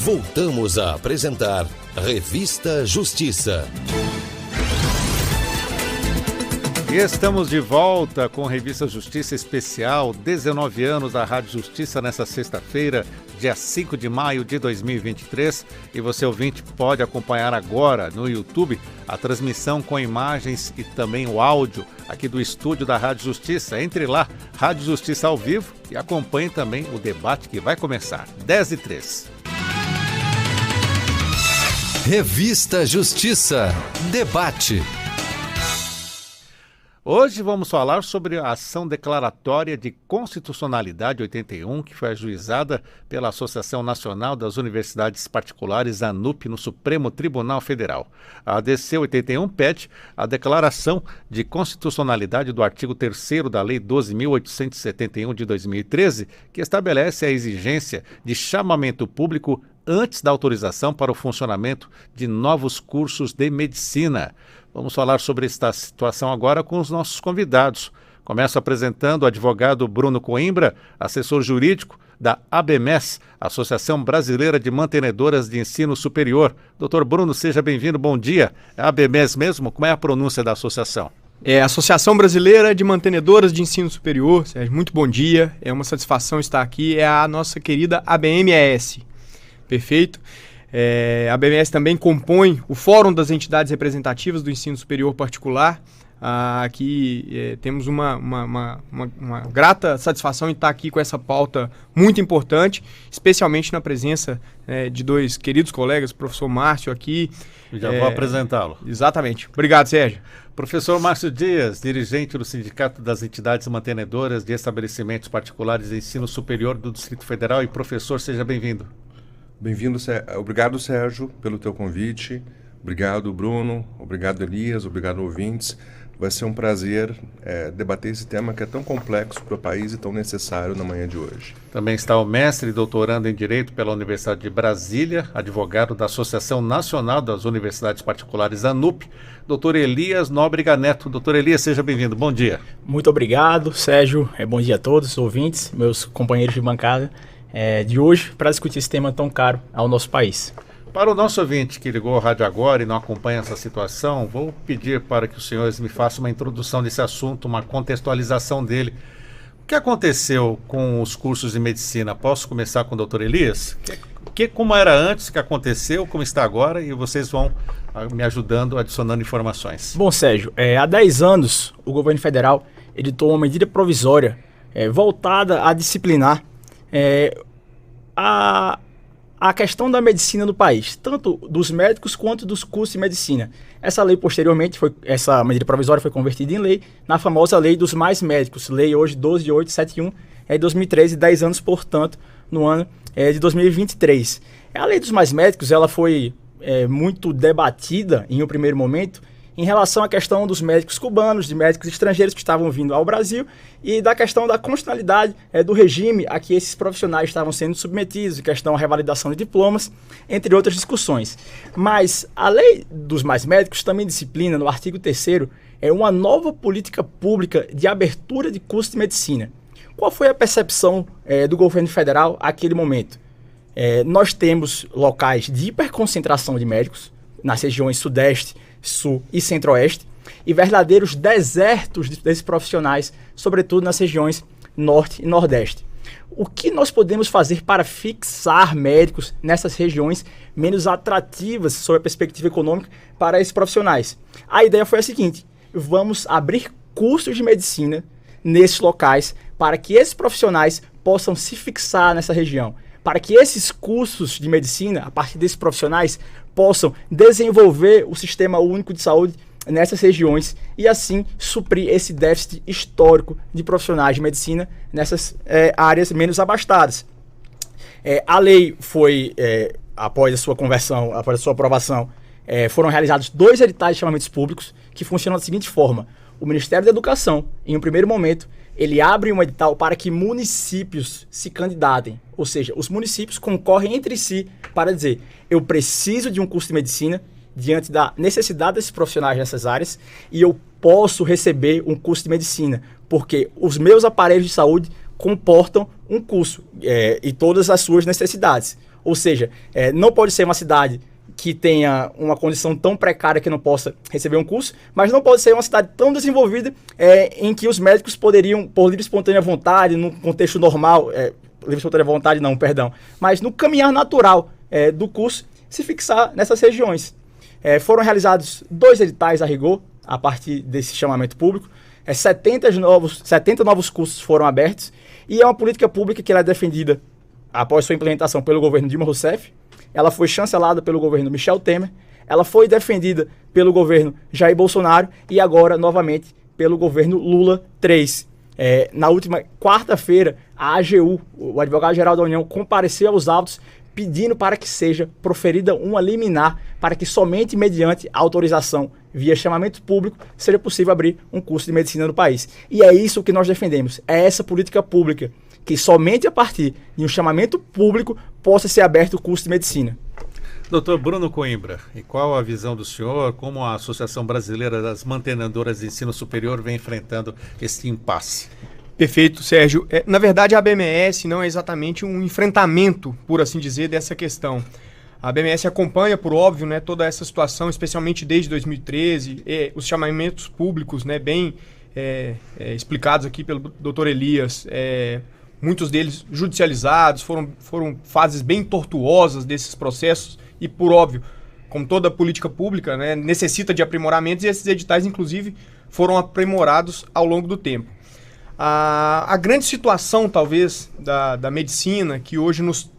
Voltamos a apresentar Revista Justiça. E estamos de volta com Revista Justiça Especial, 19 anos da Rádio Justiça nessa sexta-feira, dia 5 de maio de 2023. E você, ouvinte, pode acompanhar agora no YouTube a transmissão com imagens e também o áudio aqui do estúdio da Rádio Justiça. Entre lá, Rádio Justiça ao vivo, e acompanhe também o debate que vai começar, 10h03. Revista Justiça. Debate. Hoje vamos falar sobre a ação declaratória de constitucionalidade 81, que foi ajuizada pela Associação Nacional das Universidades Particulares, ANUP, no Supremo Tribunal Federal. A ADC 81 pede a declaração de constitucionalidade do artigo 3º da Lei 12.871 de 2013, que estabelece a exigência de chamamento público antes da autorização para o funcionamento de novos cursos de medicina. Vamos falar sobre esta situação agora com os nossos convidados. Começo apresentando o advogado Bruno Coimbra, assessor jurídico da ABMES, Associação Brasileira de Mantenedoras de Ensino Superior. Doutor Bruno, seja bem-vindo, bom dia. É a ABMES mesmo? Como é a pronúncia da associação? É a Associação Brasileira de Mantenedoras de Ensino Superior. Sérgio, muito bom dia, é uma satisfação estar aqui. É a nossa querida ABMES. Perfeito? A ABMES também compõe o Fórum das Entidades Representativas do Ensino Superior Particular. Aqui temos uma grata satisfação em estar aqui com essa pauta muito importante, especialmente na presença de dois queridos colegas, o professor Márcio aqui. Já vou apresentá-lo. Exatamente. Obrigado, Sérgio. Professor Márcio Dias, dirigente do Sindicato das Entidades Mantenedoras de Estabelecimentos Particulares de Ensino Superior do Distrito Federal, e professor, seja bem-vindo. Bem-vindo, obrigado, Sérgio, pelo teu convite. Obrigado, Bruno. Obrigado, Elias. Obrigado, ouvintes. Vai ser um prazer debater esse tema que é tão complexo para o país e tão necessário na manhã de hoje. Também está o mestre e doutorando em Direito pela Universidade de Brasília, advogado da Associação Nacional das Universidades Particulares, ANUP, doutor Elias Nóbrega Neto. Doutor Elias, seja bem-vindo. Bom dia. Muito obrigado, Sérgio. Bom dia a todos os ouvintes, meus companheiros de bancada de hoje, para discutir esse tema tão caro ao nosso país. Para o nosso ouvinte que ligou ao rádio agora e não acompanha essa situação, vou pedir para que os senhores me façam uma introdução desse assunto, uma contextualização dele. O que aconteceu com os cursos de medicina? Posso começar com o doutor Elias? Como era antes, o que aconteceu, como está agora, e vocês vão me ajudando, adicionando informações. Bom, Sérgio, há 10 anos o governo federal editou uma medida provisória voltada a disciplinar a questão da medicina no país, tanto dos médicos quanto dos cursos de medicina. Essa lei, posteriormente, essa medida provisória foi convertida em lei, na famosa Lei dos Mais Médicos, lei hoje 12.871, de 2013, 10 anos, portanto, no ano de 2023. A Lei dos Mais Médicos ela foi muito debatida em um primeiro momento, em relação à questão dos médicos cubanos, de médicos estrangeiros que estavam vindo ao Brasil e da questão da constitucionalidade do regime a que esses profissionais estavam sendo submetidos, questão da revalidação de diplomas, entre outras discussões. Mas a Lei dos Mais Médicos também disciplina, no artigo 3º, uma nova política pública de abertura de cursos de medicina. Qual foi a percepção do governo federal naquele momento? Nós temos locais de hiperconcentração de médicos, nas regiões Sudeste, Sul e Centro-Oeste, e verdadeiros desertos desses profissionais, sobretudo nas regiões Norte e Nordeste. O que nós podemos fazer para fixar médicos nessas regiões menos atrativas sob a perspectiva econômica para esses profissionais? A ideia foi a seguinte: vamos abrir cursos de medicina nesses locais para que esses profissionais possam se fixar nessa região, para que esses cursos de medicina, a partir desses profissionais, possam desenvolver o Sistema Único de Saúde nessas regiões e assim suprir esse déficit histórico de profissionais de medicina nessas áreas menos abastadas. A lei foi, após a sua conversão, após a sua aprovação, foram realizados 2 editais de chamamentos públicos que funcionam da seguinte forma: o Ministério da Educação, em um primeiro momento, ele abre um edital para que municípios se candidatem, ou seja, os municípios concorrem entre si para dizer: eu preciso de um curso de medicina diante da necessidade desses profissionais nessas áreas e eu posso receber um curso de medicina, porque os meus aparelhos de saúde comportam um curso e todas as suas necessidades. Ou seja, não pode ser uma cidade que tenha uma condição tão precária que não possa receber um curso, mas não pode ser uma cidade tão desenvolvida em que os médicos poderiam, por livre e espontânea vontade, num contexto normal, livre e espontânea vontade não, perdão, mas no caminhar natural do curso, se fixar nessas regiões. Foram realizados 2 editais a rigor, a partir desse chamamento público, 70 novos cursos foram abertos, e é uma política pública que ela é defendida após sua implementação pelo governo Dilma Rousseff. Ela foi chancelada pelo governo Michel Temer, ela foi defendida pelo governo Jair Bolsonaro e agora, novamente, pelo governo Lula III. Na última quarta-feira, a AGU, o Advogado-Geral da União, compareceu aos autos pedindo para que seja proferida uma liminar para que somente mediante autorização via chamamento público seja possível abrir um curso de medicina no país. E é isso que nós defendemos, é essa política pública, que somente a partir de um chamamento público possa ser aberto o curso de medicina. Doutor Bruno Coimbra, e qual a visão do senhor, como a Associação Brasileira das Mantenedoras de Ensino Superior vem enfrentando esse impasse? Perfeito, Sérgio. Na verdade, a ABMS não é exatamente um enfrentamento, por assim dizer, dessa questão. A ABMS acompanha, por óbvio, né, toda essa situação, especialmente desde 2013, os chamamentos públicos, né, bem explicados aqui pelo Dr. Elias, muitos deles judicializados, foram fases bem tortuosas desses processos e, por óbvio, como toda política pública, né, necessita de aprimoramentos e esses editais, inclusive, foram aprimorados ao longo do tempo. A grande situação, talvez, da medicina, que hoje nos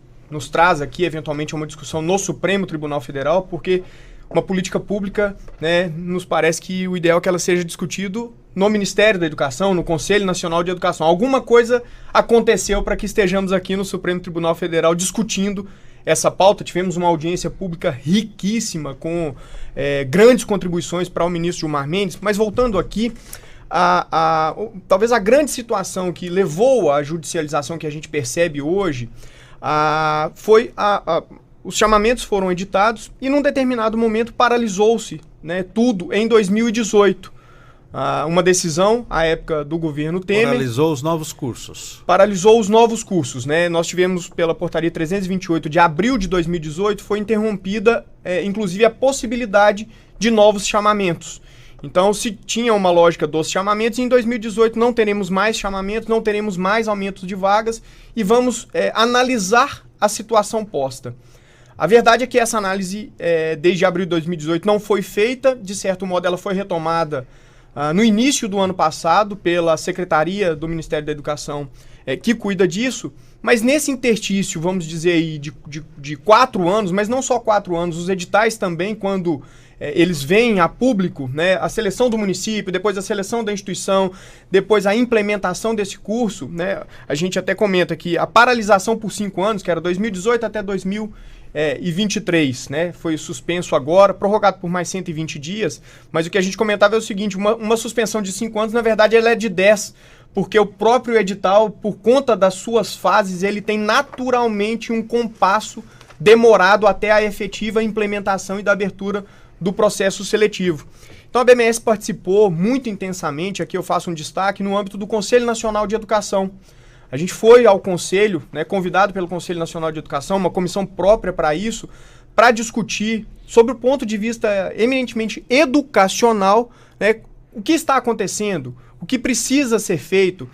traz aqui, eventualmente, uma discussão no Supremo Tribunal Federal, porque uma política pública, né, nos parece que o ideal é que ela seja discutido no Ministério da Educação, no Conselho Nacional de Educação. Alguma coisa aconteceu para que estejamos aqui no Supremo Tribunal Federal discutindo essa pauta. Tivemos uma audiência pública riquíssima, com grandes contribuições para o ministro Gilmar Mendes. Mas voltando aqui, talvez a grande situação que levou à judicialização que a gente percebe hoje foi os chamamentos foram editados e num determinado momento paralisou-se, né, tudo em 2018. Uma decisão, à época do governo Temer... Paralisou os novos cursos. Paralisou os novos cursos, né? Nós tivemos, pela portaria 328 de abril de 2018, foi interrompida, inclusive, a possibilidade de novos chamamentos. Então, se tinha uma lógica dos chamamentos, em 2018 não teremos mais chamamentos, não teremos mais aumentos de vagas e vamos analisar a situação posta. A verdade é que essa análise, desde abril de 2018, não foi feita. De certo modo, ela foi retomada no início do ano passado pela Secretaria do Ministério da Educação, que cuida disso. Mas nesse interstício, vamos dizer aí, de 4 anos, mas não só 4 anos, os editais também, quando eles vêm a público, né, a seleção do município, depois a seleção da instituição, depois a implementação desse curso, né, a gente até comenta que a paralisação por 5 anos, que era 2018 até 2023, né, foi suspenso agora, prorrogado por mais 120 dias, mas o que a gente comentava é o seguinte, uma suspensão de 5 anos, na verdade, ela é de 10, porque o próprio edital, por conta das suas fases, ele tem naturalmente um compasso demorado até a efetiva implementação e da abertura do processo seletivo. Então a ABMS participou muito intensamente, aqui eu faço um destaque, no âmbito do Conselho Nacional de Educação. A gente foi ao Conselho, né, convidado pelo Conselho Nacional de Educação, uma comissão própria para isso, para discutir sobre o ponto de vista eminentemente educacional, né, o que está acontecendo, o que precisa ser feito,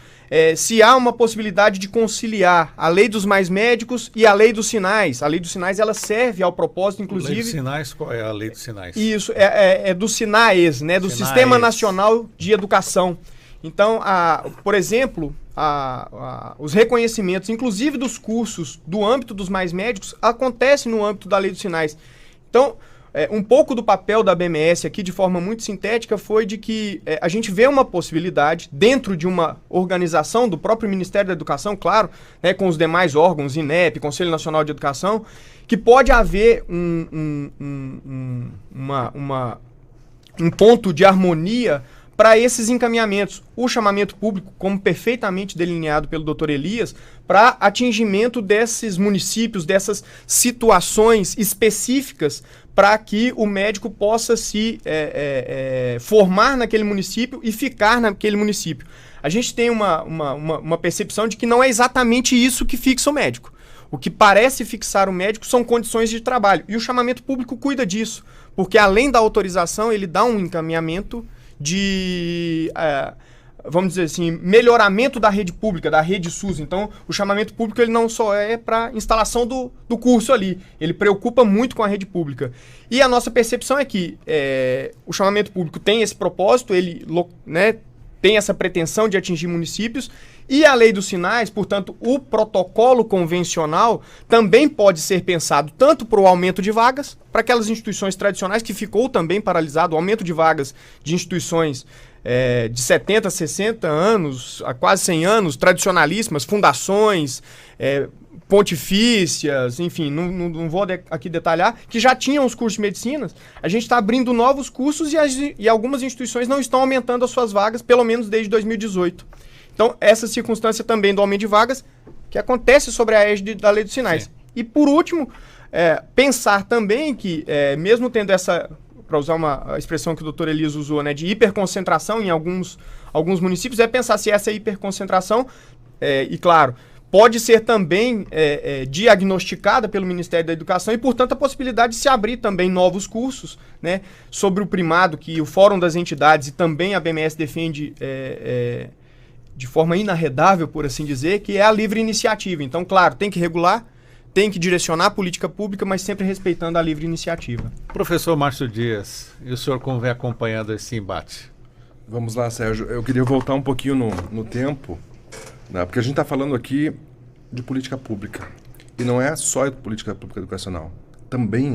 se há uma possibilidade de conciliar a lei dos mais médicos e a lei dos sinais. A lei dos sinais, ela serve ao propósito, inclusive... Lei dos sinais, qual é a lei dos sinais? Isso, é do SINAES, né, do Sistema Nacional de Educação. Então, por exemplo, os reconhecimentos, inclusive dos cursos do âmbito dos mais médicos, acontecem no âmbito da lei dos sinais. Então, um pouco do papel da ABMS aqui, de forma muito sintética, foi de que a gente vê uma possibilidade, dentro de uma organização do próprio Ministério da Educação, claro, né, com os demais órgãos, INEP, Conselho Nacional de Educação, que pode haver um ponto de harmonia para esses encaminhamentos. O chamamento público, como perfeitamente delineado pelo Dr. Elias, para atingimento desses municípios, dessas situações específicas, para que o médico possa se formar naquele município e ficar naquele município. A gente tem uma percepção de que não é exatamente isso que fixa o médico. O que parece fixar o médico são condições de trabalho. E o chamamento público cuida disso, porque além da autorização, ele dá um encaminhamento de, vamos dizer assim, melhoramento da rede pública, da rede SUS. Então, o chamamento público ele não só é para instalação do curso ali, ele preocupa muito com a rede pública. E a nossa percepção é que o chamamento público tem esse propósito, ele, né, tem essa pretensão de atingir municípios, e a lei dos sinais, portanto, o protocolo convencional também pode ser pensado tanto para o aumento de vagas, para aquelas instituições tradicionais que ficou também paralisado, o aumento de vagas de instituições de 70, 60 anos, a quase 100 anos, tradicionalíssimas, fundações, pontifícias, enfim, não vou aqui detalhar, que já tinham os cursos de medicina. A gente está abrindo novos cursos e algumas instituições não estão aumentando as suas vagas, pelo menos desde 2018. Então, essa circunstância também do aumento de vagas, que acontece sobre a égide da Lei dos Sinais. Sim. E, por último, pensar também que, mesmo tendo essa, para usar a expressão que o doutor Elias usou, né, de hiperconcentração em alguns municípios, pensar se essa hiperconcentração, e claro, pode ser também diagnosticada pelo Ministério da Educação e, portanto, a possibilidade de se abrir também novos cursos, né, sobre o primado que o Fórum das Entidades e também a BMS defende de forma inarredável, por assim dizer, que é a livre iniciativa. Então, claro, tem que regular, tem que direcionar a política pública, mas sempre respeitando a livre iniciativa. Professor Márcio Dias, e o senhor como vem acompanhando esse embate? Vamos lá, Sérgio. Eu queria voltar um pouquinho no tempo, né, porque a gente está falando aqui de política pública. E não é só de política pública educacional. Também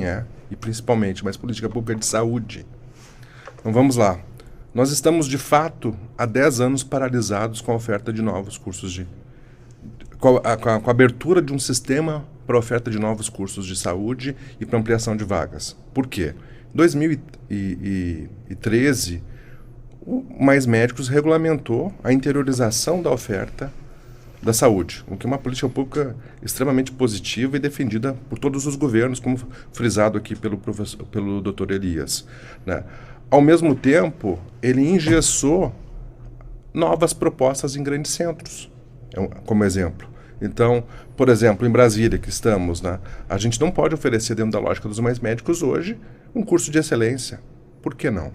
e principalmente, mas política pública de saúde. Então, vamos lá. Nós estamos, de fato, há 10 anos paralisados com a oferta de novos cursos com a abertura de um sistema para a oferta de novos cursos de saúde e para ampliação de vagas. Por quê? Em 2013, o Mais Médicos regulamentou a interiorização da oferta da saúde, o que é uma política pública extremamente positiva e defendida por todos os governos, como frisado aqui pelo Dr. Elias, né? Ao mesmo tempo, ele engessou novas propostas em grandes centros, como exemplo. Então, por exemplo, em Brasília, que estamos, né, a gente não pode oferecer, dentro da lógica dos Mais Médicos hoje, um curso de excelência. Por que não?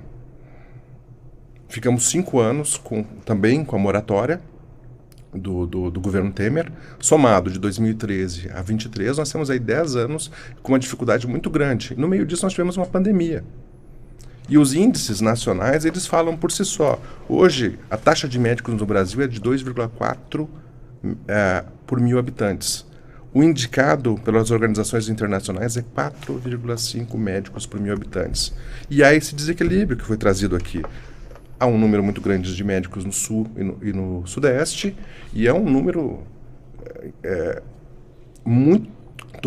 Ficamos 5 anos também com a moratória do governo Temer, somado de 2013 a 2023, nós temos aí 10 anos com uma dificuldade muito grande. No meio disso, nós tivemos uma pandemia. E os índices nacionais, eles falam por si só. Hoje, a taxa de médicos no Brasil é de 2,4 por 1.000 habitantes. O indicado pelas organizações internacionais é 4,5 médicos por 1.000 habitantes. E há esse desequilíbrio que foi trazido aqui. Há um número muito grande de médicos no Sul e no Sudeste, e é um número muito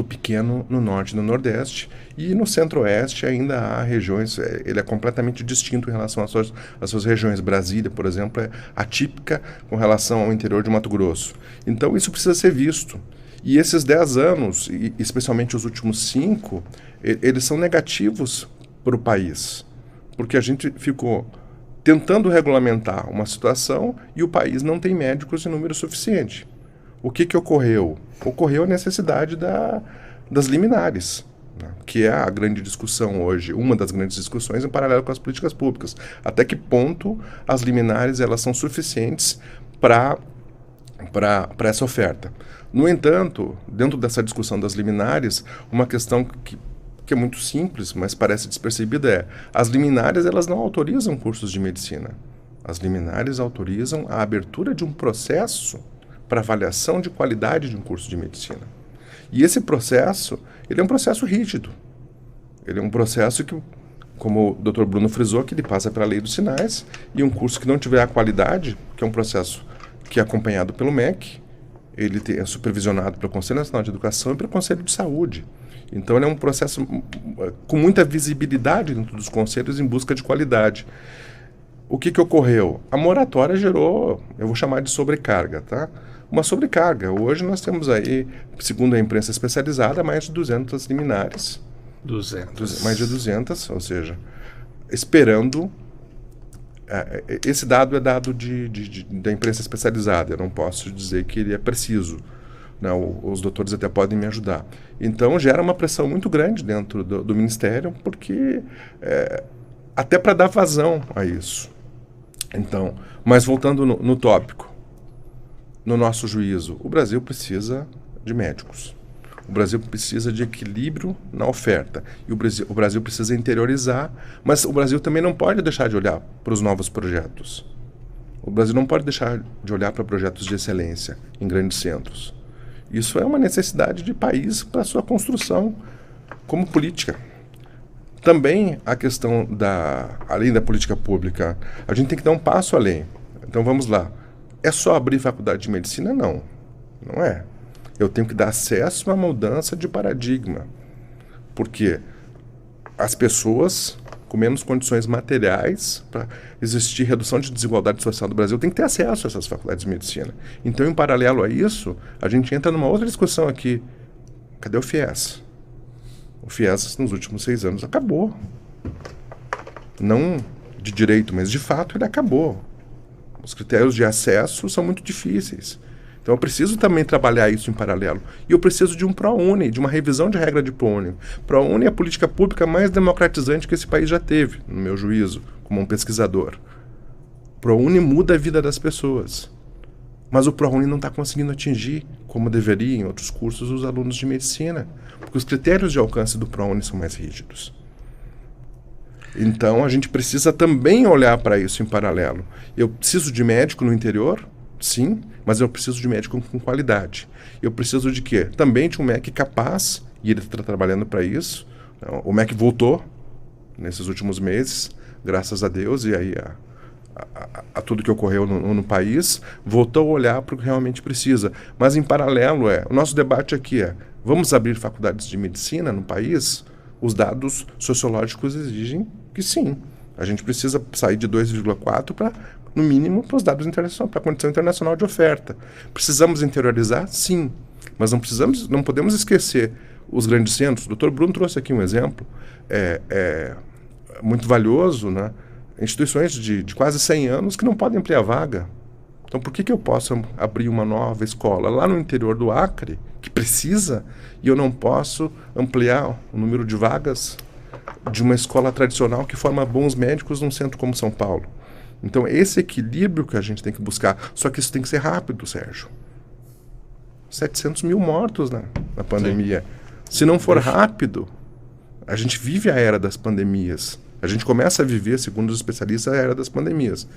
pequeno no Norte e no Nordeste, e no Centro-Oeste ainda há regiões, ele é completamente distinto em relação às suas regiões. Brasília, por exemplo, é atípica com relação ao interior de Mato Grosso. Então isso precisa ser visto. E esses 10 anos, e especialmente os últimos 5, eles são negativos para o país, porque a gente ficou tentando regulamentar uma situação e o país não tem médicos em número suficiente. O que ocorreu? Ocorreu a necessidade das liminares, né, que é a grande discussão hoje, uma das grandes discussões em paralelo com as políticas públicas. Até que ponto as liminares elas são suficientes para essa oferta? No entanto, dentro dessa discussão das liminares, uma questão que é muito simples, mas parece despercebida as liminares elas não autorizam cursos de medicina. As liminares autorizam a abertura de um processo para avaliação de qualidade de um curso de medicina. E esse processo, ele é um processo rígido. Ele é um processo que, como o Dr. Bruno frisou, que ele passa pela Lei dos Sinais, e um curso que não tiver a qualidade, que é um processo que é acompanhado pelo MEC, ele é supervisionado pelo Conselho Nacional de Educação e pelo Conselho de Saúde. Então, ele é um processo com muita visibilidade dentro dos conselhos em busca de qualidade. O que ocorreu? A moratória gerou, eu vou chamar de sobrecarga, tá? Uma sobrecarga. Hoje nós temos aí, segundo a imprensa especializada, mais de 200 liminares. 200. Mais de 200, ou seja, esperando... esse dado é dado da imprensa especializada, eu não posso dizer que ele é preciso. né? Os doutores até podem me ajudar. Então, gera uma pressão muito grande dentro do Ministério, porque até para dar vazão a isso. Então, mas voltando no tópico, no nosso juízo, o Brasil precisa de médicos. O Brasil precisa de equilíbrio na oferta. E o Brasil precisa interiorizar, mas o Brasil também não pode deixar de olhar para os novos projetos. O Brasil não pode deixar de olhar para projetos de excelência em grandes centros. Isso é uma necessidade de país para a sua construção como política. Também a questão além da política pública, a gente tem que dar um passo além. Então vamos lá. É só abrir faculdade de medicina? Não. Não é. Eu tenho que dar acesso a uma mudança de paradigma. Porque as pessoas com menos condições materiais, para existir redução de desigualdade social do Brasil, têm que ter acesso a essas faculdades de medicina. Então, em paralelo a isso, a gente entra numa outra discussão aqui. Cadê o FIES? O FIES, nos últimos 6 anos, acabou. Não de direito, mas de fato ele acabou. Os critérios de acesso são muito difíceis. Então eu preciso também trabalhar isso em paralelo. E eu preciso de um ProUni, de uma revisão de regra de ProUni. ProUni é a política pública mais democratizante que esse país já teve, no meu juízo, como um pesquisador. ProUni muda a vida das pessoas. Mas o ProUni não está conseguindo atingir, como deveria em outros cursos, os alunos de medicina. Porque os critérios de alcance do ProUni são mais rígidos. Então a gente precisa também olhar para isso em paralelo. Eu preciso de médico no interior? Sim, mas eu preciso de médico com qualidade. Eu preciso de quê? Também de um MEC capaz, e ele está trabalhando para isso. O MEC voltou nesses últimos meses, graças a Deus, e aí a tudo que ocorreu no país, voltou a olhar para o que realmente precisa. Mas em paralelo o nosso debate aqui vamos abrir faculdades de medicina no país? Os dados sociológicos exigem que sim. A gente precisa sair de 2,4 para, no mínimo, para os dados internacionais, para a condição internacional de oferta. Precisamos interiorizar? Sim. Mas não podemos esquecer os grandes centros. O Dr. Bruno trouxe aqui um exemplo muito valioso, né? Instituições de quase 100 anos que não podem ampliar a vaga. Então, por que eu posso abrir uma nova escola lá no interior do Acre, que precisa, e eu não posso ampliar o número de vagas de uma escola tradicional que forma bons médicos num centro como São Paulo? Então, esse equilíbrio que a gente tem que buscar. Só que isso tem que ser rápido, Sérgio. 700 mil mortos na pandemia. Sim. Se não for rápido, a gente vive a era das pandemias. A gente começa a viver, segundo os especialistas, a era das pandemias.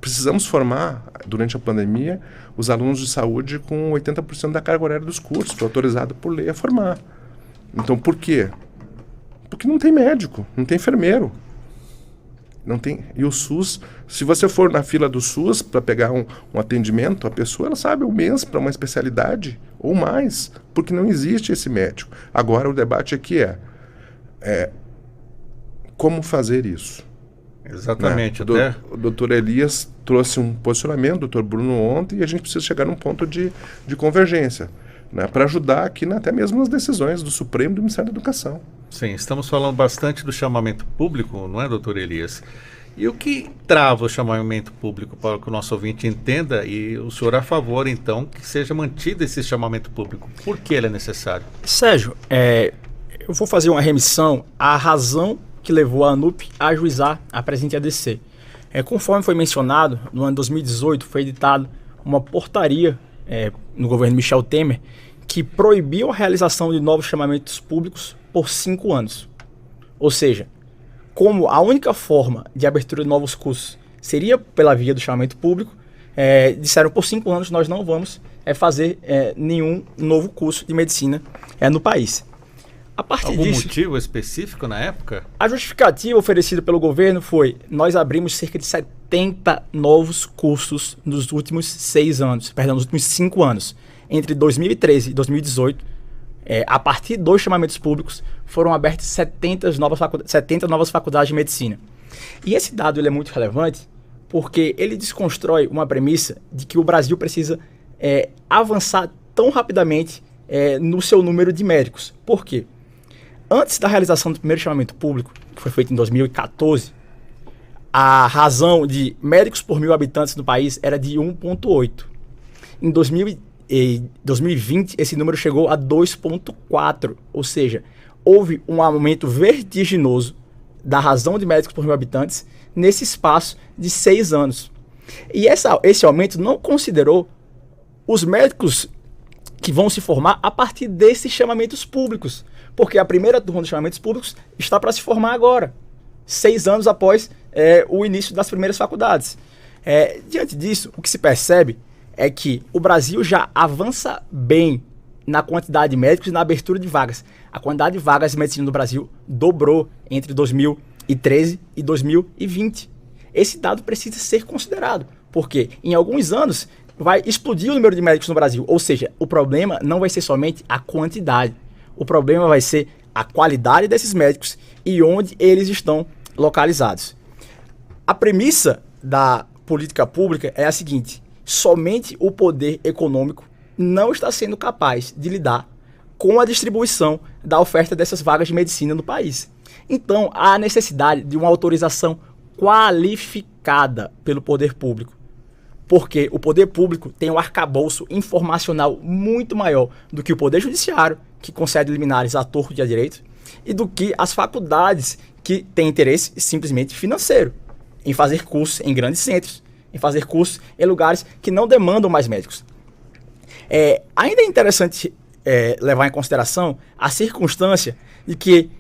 Precisamos formar, durante a pandemia, os alunos de saúde com 80% da carga horária dos cursos, foi autorizado por lei a formar. Então, por quê? Porque não tem médico, não tem enfermeiro. Não tem. E o SUS, se você for na fila do SUS para pegar um atendimento, a pessoa ela sabe um mês para uma especialidade ou mais, porque não existe esse médico. Agora, o debate aqui é como fazer isso. Exatamente. O doutor Elias trouxe um posicionamento, o doutor Bruno ontem, e a gente precisa chegar num ponto de convergência, né, para ajudar aqui até mesmo nas decisões do Supremo e do Ministério da Educação. Sim, estamos falando bastante do chamamento público, não é, doutor Elias? E o que trava o chamamento público, para que o nosso ouvinte entenda, e o senhor é a favor, então, que seja mantido esse chamamento público? Por que ele é necessário? Sérgio, eu vou fazer uma remissão à razão que levou a ANUP a ajuizar a presente ADC. Conforme foi mencionado, no ano de 2018 foi editada uma portaria no governo Michel Temer que proibiu a realização de novos chamamentos públicos por 5 anos. Ou seja, como a única forma de abertura de novos cursos seria pela via do chamamento público, disseram por 5 anos nós não vamos fazer nenhum novo curso de medicina no país. A partir Algum disso, motivo específico na época? A justificativa oferecida pelo governo foi: nós abrimos cerca de 70 novos cursos nos últimos 5 anos. Entre 2013 e 2018, a partir dos chamamentos públicos, foram abertas 70 novas faculdades de medicina. E esse dado ele é muito relevante porque ele desconstrói uma premissa de que o Brasil precisa avançar tão rapidamente no seu número de médicos. Por quê? Antes da realização do primeiro chamamento público, que foi feito em 2014, a razão de médicos por 1.000 habitantes no país era de 1,8. Em 2018, em 2020 esse número chegou a 2,4, ou seja, houve um aumento vertiginoso da razão de médicos por 1.000 habitantes nesse espaço de 6 anos. E esse aumento não considerou os médicos que vão se formar a partir desses chamamentos públicos, porque a primeira turma dos chamamentos públicos está para se formar agora, 6 anos após o início das primeiras faculdades. Diante disso, o que se percebe é que o Brasil já avança bem na quantidade de médicos e na abertura de vagas. A quantidade de vagas de medicina no Brasil dobrou entre 2013 e 2020. Esse dado precisa ser considerado, porque em alguns anos vai explodir o número de médicos no Brasil. Ou seja, o problema não vai ser somente a quantidade. O problema vai ser a qualidade desses médicos e onde eles estão localizados. A premissa da política pública é a seguinte: somente o poder econômico não está sendo capaz de lidar com a distribuição da oferta dessas vagas de medicina no país. Então, há necessidade de uma autorização qualificada pelo poder público, porque o poder público tem um arcabouço informacional muito maior do que o poder judiciário, que concede liminares à torto e à direito, e do que as faculdades, que têm interesse simplesmente financeiro em fazer cursos em grandes centros, em fazer cursos em lugares que não demandam mais médicos. Ainda é interessante levar em consideração a circunstância de que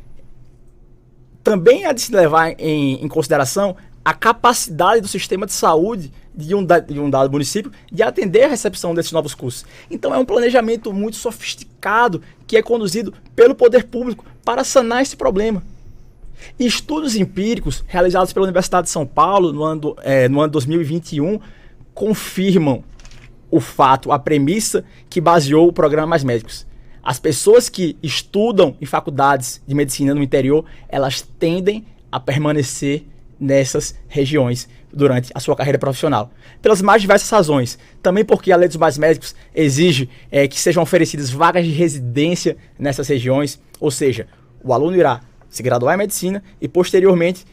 também há de se levar em consideração a capacidade do sistema de saúde de um dado município de atender a recepção desses novos cursos. Então é um planejamento muito sofisticado que é conduzido pelo poder público para sanar esse problema. Estudos empíricos realizados pela Universidade de São Paulo no ano de 2021 confirmam o fato, a premissa que baseou o programa Mais Médicos. As pessoas que estudam em faculdades de medicina no interior, elas tendem a permanecer nessas regiões durante a sua carreira profissional. Pelas mais diversas razões. Também porque a Lei dos Mais Médicos exige que sejam oferecidas vagas de residência nessas regiões, ou seja, o aluno irá se graduar em medicina e posteriormente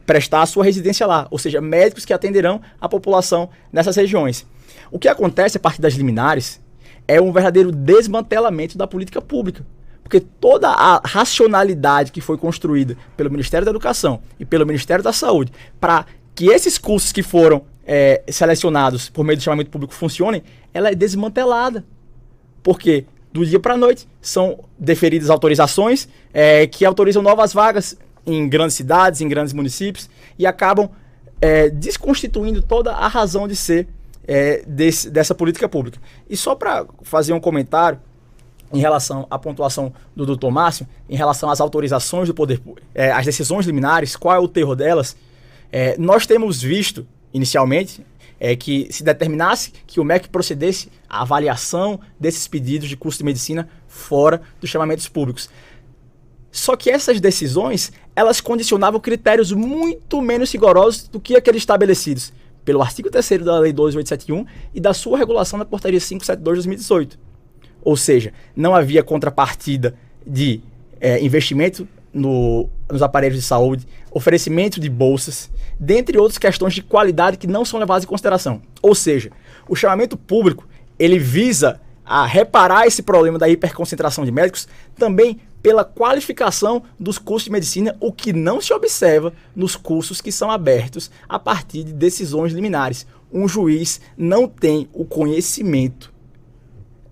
prestar a sua residência lá, ou seja, médicos que atenderão a população nessas regiões. O que acontece a partir das liminares é um verdadeiro desmantelamento da política pública, porque toda a racionalidade que foi construída pelo Ministério da Educação e pelo Ministério da Saúde para que esses cursos que foram selecionados por meio do chamamento público funcionem, ela é desmantelada, porque do dia para a noite são deferidas autorizações que autorizam novas vagas em grandes cidades, em grandes municípios, e acabam desconstituindo toda a razão de ser dessa política pública. E só para fazer um comentário em relação à pontuação do Dr. Márcio, em relação às autorizações do poder público, as decisões liminares, qual é o terror delas, nós temos visto, inicialmente, que se determinasse que o MEC procedesse à avaliação desses pedidos de curso de medicina fora dos chamamentos públicos. Só que essas decisões, elas condicionavam critérios muito menos rigorosos do que aqueles estabelecidos pelo artigo 3º da Lei 12.871 e da sua regulação na Portaria 572 de 2018. Ou seja, não havia contrapartida de investimento nos aparelhos de saúde, oferecimento de bolsas, dentre outras questões de qualidade que não são levadas em consideração. Ou seja, o chamamento público, ele visa a reparar esse problema da hiperconcentração de médicos também pela qualificação dos cursos de medicina, o que não se observa nos cursos que são abertos a partir de decisões liminares. Um juiz não tem o conhecimento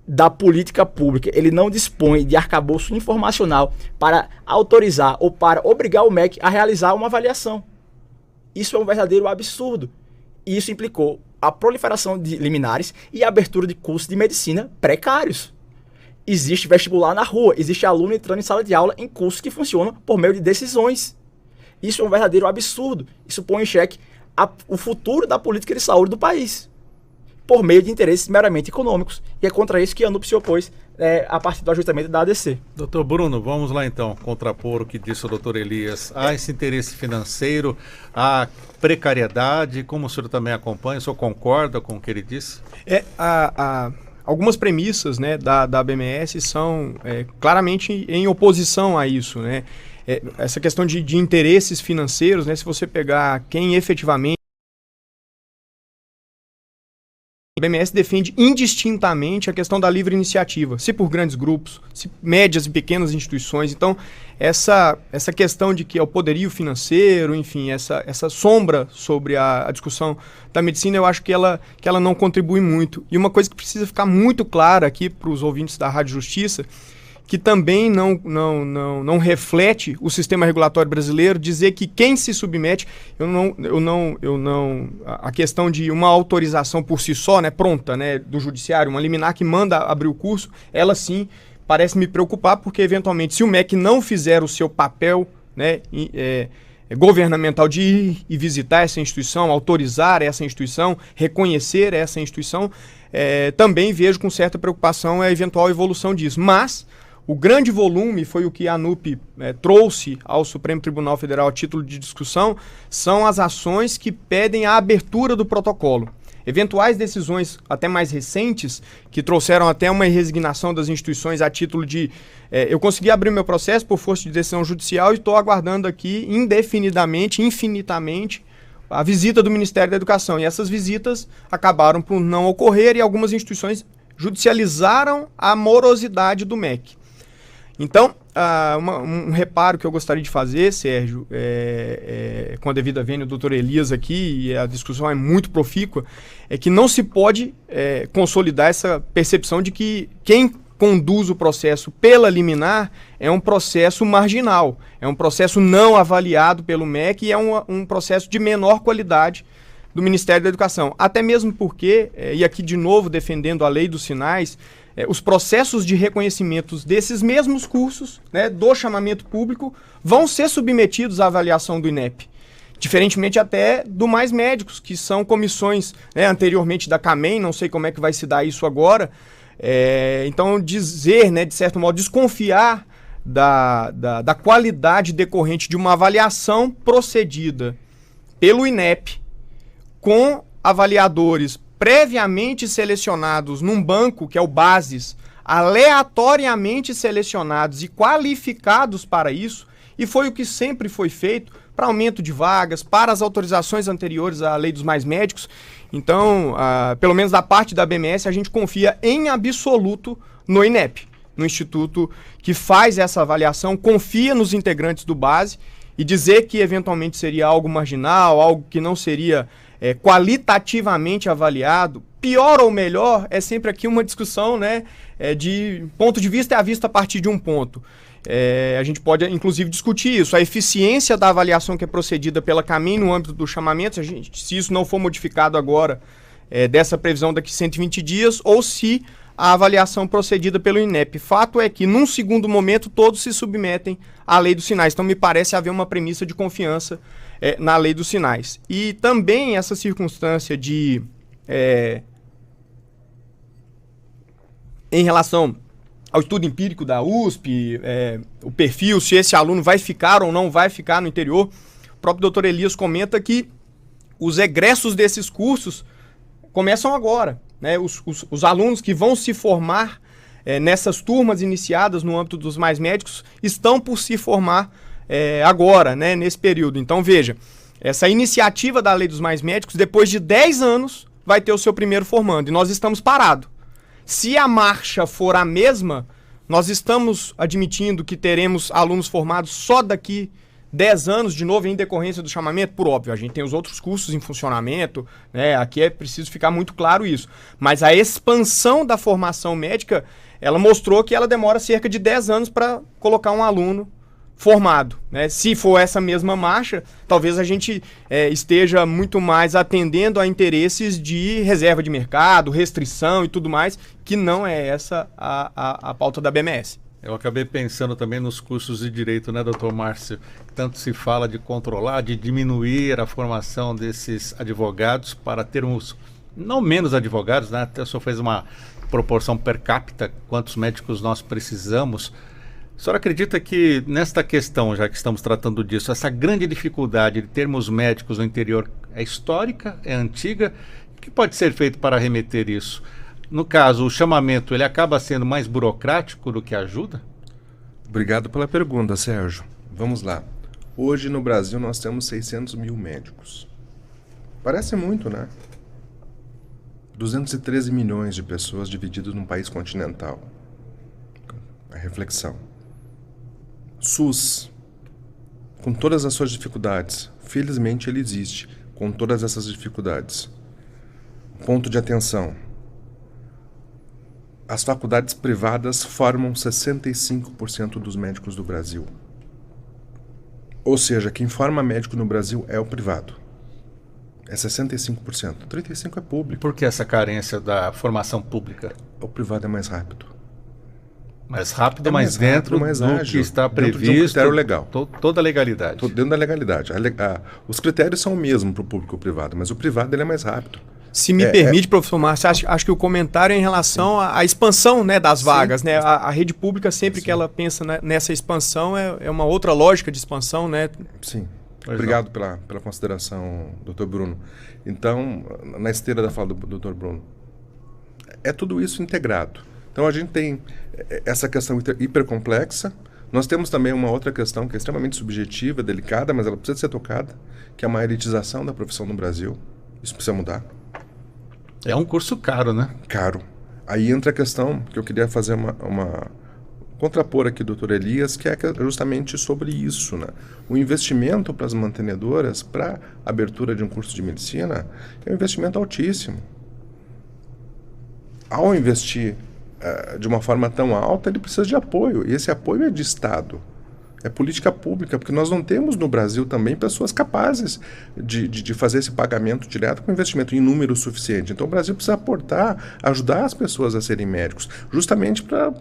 da política pública, ele não dispõe de arcabouço informacional para autorizar ou para obrigar o MEC a realizar uma avaliação. Isso é um verdadeiro absurdo. Isso implicou a proliferação de liminares e a abertura de cursos de medicina precários. Existe vestibular na rua, existe aluno entrando em sala de aula em cursos que funcionam por meio de decisões. Isso é um verdadeiro absurdo. Isso põe em xeque o futuro da política de saúde do país, por meio de interesses meramente econômicos. E é contra isso que a ANUP se opôs a partir do ajustamento da ADC. Doutor Bruno, vamos lá então contrapor o que disse o doutor Elias. Há esse interesse financeiro, há precariedade, como o senhor também acompanha, o senhor concorda com o que ele disse? Algumas premissas, né, da ABMS são claramente em oposição a isso, né? Essa questão de interesses financeiros, né, se você pegar quem efetivamente A BMS defende indistintamente a questão da livre iniciativa, se por grandes grupos, se médias e pequenas instituições. Então, essa questão de que é o poderio financeiro, enfim, essa sombra sobre a discussão da medicina, eu acho que ela não contribui muito. E uma coisa que precisa ficar muito clara aqui para os ouvintes da Rádio Justiça, que também não reflete o sistema regulatório brasileiro, dizer que quem se submete, a questão de uma autorização por si só, né, pronta, né, do judiciário, uma liminar que manda abrir o curso, ela sim parece me preocupar, porque eventualmente se o MEC não fizer o seu papel, né, governamental de ir e visitar essa instituição, autorizar essa instituição, reconhecer essa instituição, também vejo com certa preocupação a eventual evolução disso. Mas o grande volume, foi o que a ANUP trouxe ao Supremo Tribunal Federal a título de discussão, são as ações que pedem a abertura do protocolo. Eventuais decisões até mais recentes, que trouxeram até uma resignação das instituições a título de... eu consegui abrir meu processo por força de decisão judicial e estou aguardando aqui indefinidamente, infinitamente, a visita do Ministério da Educação. E essas visitas acabaram por não ocorrer e algumas instituições judicializaram a morosidade do MEC. Então, um reparo que eu gostaria de fazer, Sérgio, com a devida vênia do Dr. Elias aqui, e a discussão é muito profícua, é que não se pode consolidar essa percepção de que quem conduz o processo pela liminar é um processo marginal, é um processo não avaliado pelo MEC e é um processo de menor qualidade do Ministério da Educação. Até mesmo porque, e aqui de novo defendendo a lei dos sinais, os processos de reconhecimento desses mesmos cursos, né, do chamamento público, vão ser submetidos à avaliação do INEP. Diferentemente até do Mais Médicos, que são comissões, né, anteriormente da CAMEM, não sei como é que vai se dar isso agora. Então dizer, né, de certo modo, desconfiar da qualidade decorrente de uma avaliação procedida pelo INEP com avaliadores previamente selecionados num banco, que é o Bases, aleatoriamente selecionados e qualificados para isso, e foi o que sempre foi feito para aumento de vagas, para as autorizações anteriores à lei dos Mais Médicos. Então, pelo menos da parte da BMS, a gente confia em absoluto no INEP, no instituto que faz essa avaliação, confia nos integrantes do Base, e dizer que eventualmente seria algo marginal, algo que não seria qualitativamente avaliado, pior ou melhor, é sempre aqui uma discussão, né, de ponto de vista, é a vista a partir de um ponto. A gente pode, inclusive, discutir isso, a eficiência da avaliação que é procedida pela CAMEM no âmbito do chamamento, se isso não for modificado agora, dessa previsão daqui a 120 dias, ou se a avaliação procedida pelo INEP. Fato é que, num segundo momento, todos se submetem à lei dos sinais. Então, me parece haver uma premissa de confiança na lei dos sinais. E também essa circunstância de... em relação ao estudo empírico da USP, o perfil, se esse aluno vai ficar ou não vai ficar no interior, o próprio Dr. Elias comenta que os egressos desses cursos começam agora, né? Os alunos que vão se formar nessas turmas iniciadas no âmbito dos Mais Médicos estão por se formar agora, né, nesse período. Então, veja, essa iniciativa da Lei dos Mais Médicos, depois de 10 anos, vai ter o seu primeiro formando, e nós estamos parados. Se a marcha for a mesma, nós estamos admitindo que teremos alunos formados só daqui 10 anos, de novo, em decorrência do chamamento? Por óbvio, a gente tem os outros cursos em funcionamento, né? Aqui é preciso ficar muito claro isso. Mas a expansão da formação médica, ela mostrou que ela demora cerca de 10 anos para colocar um aluno formado, né? Se for essa mesma marcha, talvez a gente esteja muito mais atendendo a interesses de reserva de mercado, restrição e tudo mais, que não é essa a pauta da BMS. Eu acabei pensando também nos cursos de direito, né, doutor Márcio? Tanto se fala de controlar, de diminuir a formação desses advogados para termos não menos advogados, né? Até o senhor fez uma proporção per capita, quantos médicos nós precisamos. A senhora acredita que nesta questão, já que estamos tratando disso, essa grande dificuldade de termos médicos no interior é histórica, é antiga? O que pode ser feito para remeter isso? No caso, o chamamento, ele acaba sendo mais burocrático do que ajuda? Obrigado pela pergunta, Sérgio. Vamos lá. Hoje no Brasil nós temos 600 mil médicos. Parece muito, né? 213 milhões de pessoas divididas num país continental. A reflexão. SUS, com todas as suas dificuldades, felizmente ele existe, com todas essas dificuldades. Ponto de atenção. As faculdades privadas formam 65% dos médicos do Brasil. Ou seja, quem forma médico no Brasil é o privado. É 65%. 35% é público. Por que essa carência da formação pública? O privado é mais rápido. Mais rápido, É mas mais dentro rápido, mais do ágil, que está dentro de um previsto. critério legal. Toda a legalidade. Dentro da legalidade. Os critérios são o mesmo para o público e o privado, mas o privado ele é mais rápido. Se me permite, professor Márcio, acho que o comentário é em relação à expansão, né, das vagas. Né? A rede pública, sempre que ela pensa nessa expansão, é uma outra lógica de expansão. Né? Sim. Obrigado pela consideração, doutor Bruno. Então, na esteira da fala do doutor Bruno, é tudo isso integrado. Então, a gente tem essa questão hipercomplexa. Nós temos também uma outra questão que é extremamente subjetiva, delicada, mas ela precisa ser tocada, que é a elitização da profissão no Brasil. Isso precisa mudar. É um curso caro, né? Caro. Aí entra a questão que eu queria fazer contrapor aqui, doutor Elias, que é justamente sobre isso, né? O investimento para as mantenedoras, para a abertura de um curso de medicina, é um investimento altíssimo. Ao investir de uma forma tão alta, ele precisa de apoio, e esse apoio é de Estado. É política pública, porque nós não temos no Brasil também pessoas capazes de fazer esse pagamento direto com investimento em número suficiente. Então o Brasil precisa aportar, ajudar as pessoas a serem médicos, justamente para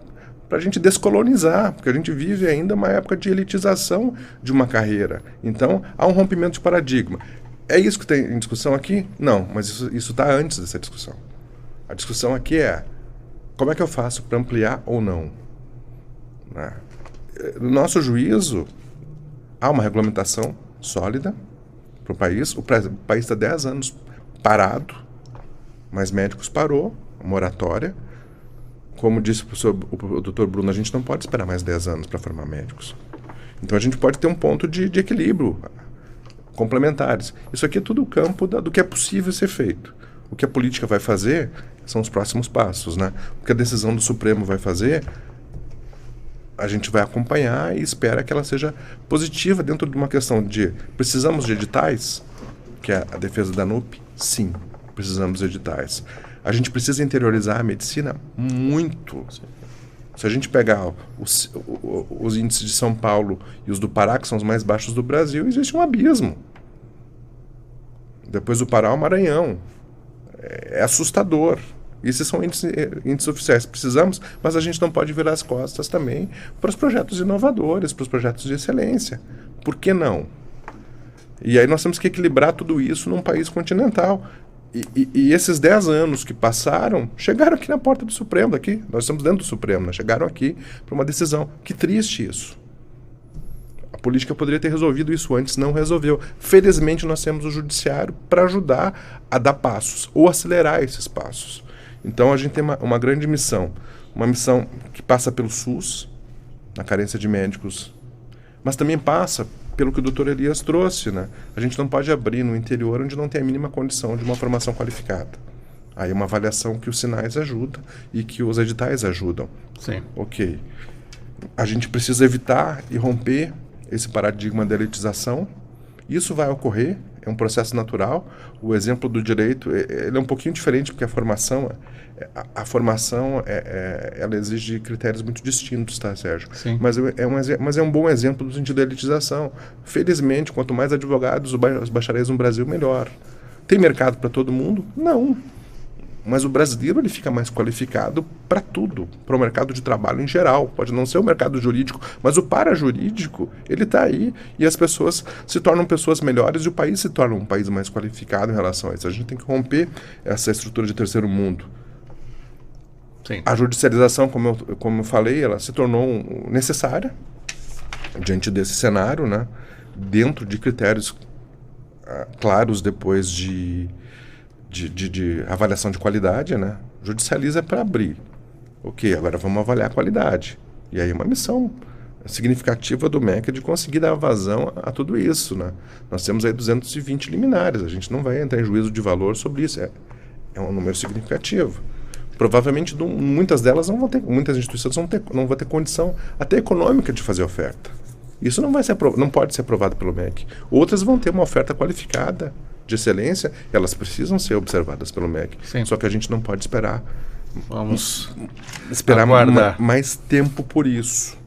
a gente descolonizar, porque a gente vive ainda uma época de elitização de uma carreira. Então há um rompimento de paradigma. É isso que tem em discussão aqui? Não, mas isso está antes dessa discussão. A discussão aqui é como é que eu faço para ampliar ou não, né? No nosso juízo, há uma regulamentação sólida para o país. O país está 10 anos parado, mas médicos parou, moratória. Como disse o doutor Bruno, a gente não pode esperar mais 10 anos para formar médicos. Então a gente pode ter um ponto de equilíbrio, complementares. Isso aqui é tudo o campo do que é possível ser feito. O que a política vai fazer são os próximos passos, né? O que a decisão do Supremo vai fazer, a gente vai acompanhar e espera que ela seja positiva dentro de uma questão de precisamos de editais, que é a defesa da NUP? Sim, precisamos de editais. A gente precisa interiorizar a medicina muito. Se a gente pegar os índices de São Paulo e os do Pará, que são os mais baixos do Brasil, existe um abismo. Depois do Pará, o Maranhão. É assustador. Esses são índices oficiais. Precisamos, mas a gente não pode virar as costas também para os projetos inovadores, para os projetos de excelência. Por que não? E aí nós temos que equilibrar tudo isso num país continental. E esses 10 anos que passaram, chegaram aqui na porta do Supremo, aqui. Nós estamos dentro do Supremo, né? Chegaram aqui para uma decisão. Que triste isso. A política poderia ter resolvido isso antes, não resolveu. Felizmente nós temos o judiciário para ajudar a dar passos, ou acelerar esses passos. Então a gente tem uma grande missão. Uma missão que passa pelo SUS, na carência de médicos, mas também passa pelo que o doutor Elias trouxe, né? A gente não pode abrir no interior onde não tem a mínima condição de uma formação qualificada. Aí é uma avaliação que os sinais ajudam e que os editais ajudam. Sim. Ok. A gente precisa evitar e romper esse paradigma da elitização. Isso vai ocorrer, é um processo natural. O exemplo do direito ele é um pouquinho diferente, porque a formação ela exige critérios muito distintos, tá, Sérgio? Sim. Mas é um bom exemplo do sentido da elitização. Felizmente, quanto mais advogados os bacharéis no Brasil, melhor. Tem mercado para todo mundo? Não. Mas o brasileiro ele fica mais qualificado para tudo, para o mercado de trabalho em geral. Pode não ser o mercado jurídico, mas o parajurídico, ele está aí e as pessoas se tornam pessoas melhores e o país se torna um país mais qualificado em relação a isso. A gente tem que romper essa estrutura de terceiro mundo. Sim. A judicialização, como eu falei, ela se tornou necessária diante desse cenário, né? Dentro de critérios claros depois de avaliação de qualidade, né? Judicializa para abrir. Ok, agora vamos avaliar a qualidade. E aí uma missão significativa do MEC de conseguir dar vazão a tudo isso, né? Nós temos aí 220 liminares, a gente não vai entrar em juízo de valor sobre isso. É um número significativo. Provavelmente muitas delas muitas instituições não vão ter condição até econômica de fazer oferta. Isso não pode ser aprovado pelo MEC. Outras vão ter uma oferta qualificada de excelência, elas precisam ser observadas pelo MEC. Sim. Só que a gente não pode esperar. Vamos esperar aguardar mais tempo por isso.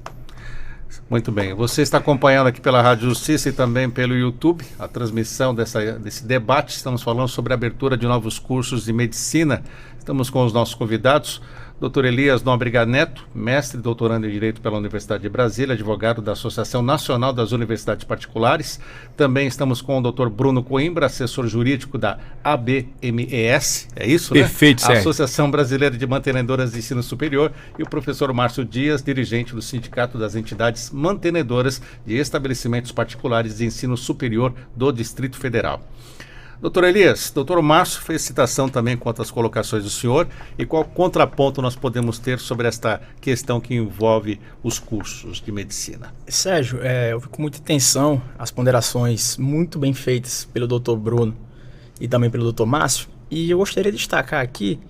Muito bem. Você está acompanhando aqui pela Rádio Justiça e também pelo YouTube a transmissão desse debate. Estamos falando sobre a abertura de novos cursos de medicina. Estamos com os nossos convidados, Dr. Elias Nóbrega Neto, mestre e doutorando em Direito pela Universidade de Brasília, advogado da Associação Nacional das Universidades Particulares. Também estamos com o Dr. Bruno Coimbra, assessor jurídico da ABMES, é isso, né? Perfeito, Sérgio. Associação Brasileira de Mantenedoras de Ensino Superior, e o professor Márcio Dias, dirigente do Sindicato das Entidades Mantenedoras de Estabelecimentos Particulares de Ensino Superior do Distrito Federal. Doutor Elias, doutor Márcio fez citação também quanto às colocações do senhor e qual contraponto nós podemos ter sobre esta questão que envolve os cursos de medicina. Sérgio, eu vi com muita atenção as ponderações muito bem feitas pelo doutor Bruno e também pelo doutor Márcio, e eu gostaria de destacar aqui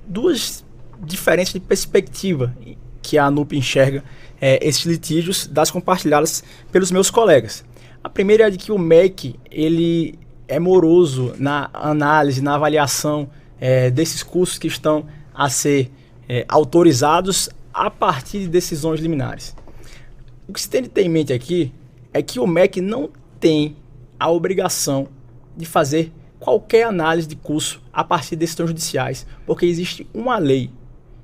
duas diferenças de perspectiva que a ANUP enxerga esses litígios das compartilhadas pelos meus colegas. A primeira é de que o MEC, ele é moroso na análise, na avaliação desses cursos que estão a ser autorizados a partir de decisões liminares. O que se tem de ter em mente aqui é que o MEC não tem a obrigação de fazer qualquer análise de curso a partir de decisões judiciais, porque existe uma lei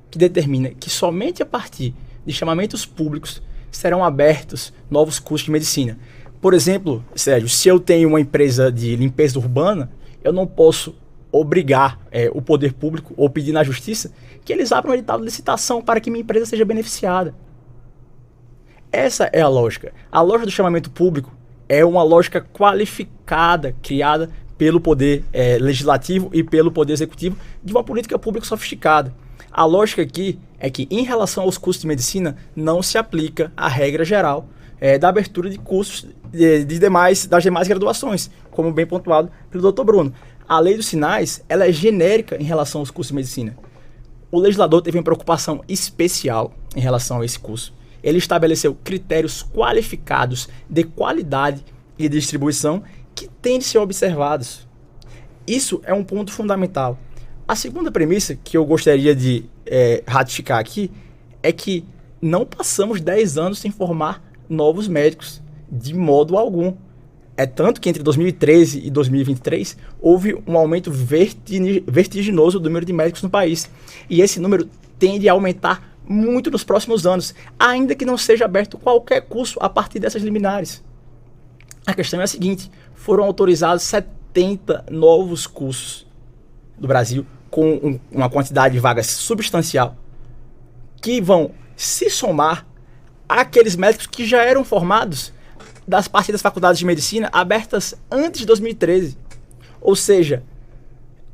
que determina que somente a partir de chamamentos públicos serão abertos novos cursos de medicina. Por exemplo, Sérgio, se eu tenho uma empresa de limpeza urbana, eu não posso obrigar o poder público ou pedir na justiça que eles abram um edital de licitação para que minha empresa seja beneficiada. Essa é a lógica. A lógica do chamamento público é uma lógica qualificada, criada pelo poder legislativo e pelo poder executivo de uma política pública sofisticada. A lógica aqui é que, em relação aos cursos de medicina, não se aplica a regra geral da abertura de cursos das demais graduações, como bem pontuado pelo Dr. Bruno. A lei dos sinais, ela é genérica em relação aos cursos de medicina. O legislador teve uma preocupação especial em relação a esse curso. Ele estabeleceu critérios qualificados de qualidade e distribuição que têm de ser observados. Isso é um ponto fundamental. A segunda premissa que eu gostaria de ratificar aqui é que não passamos 10 anos sem formar novos médicos, de modo algum. É tanto que entre 2013 e 2023 houve um aumento vertiginoso do número de médicos no país. E esse número tende a aumentar muito nos próximos anos, ainda que não seja aberto qualquer curso a partir dessas liminares. A questão é a seguinte: foram autorizados 70 novos cursos do Brasil, com uma quantidade de vagas substancial, que vão se somar àqueles médicos que já eram formados das partes das faculdades de medicina abertas antes de 2013. Ou seja,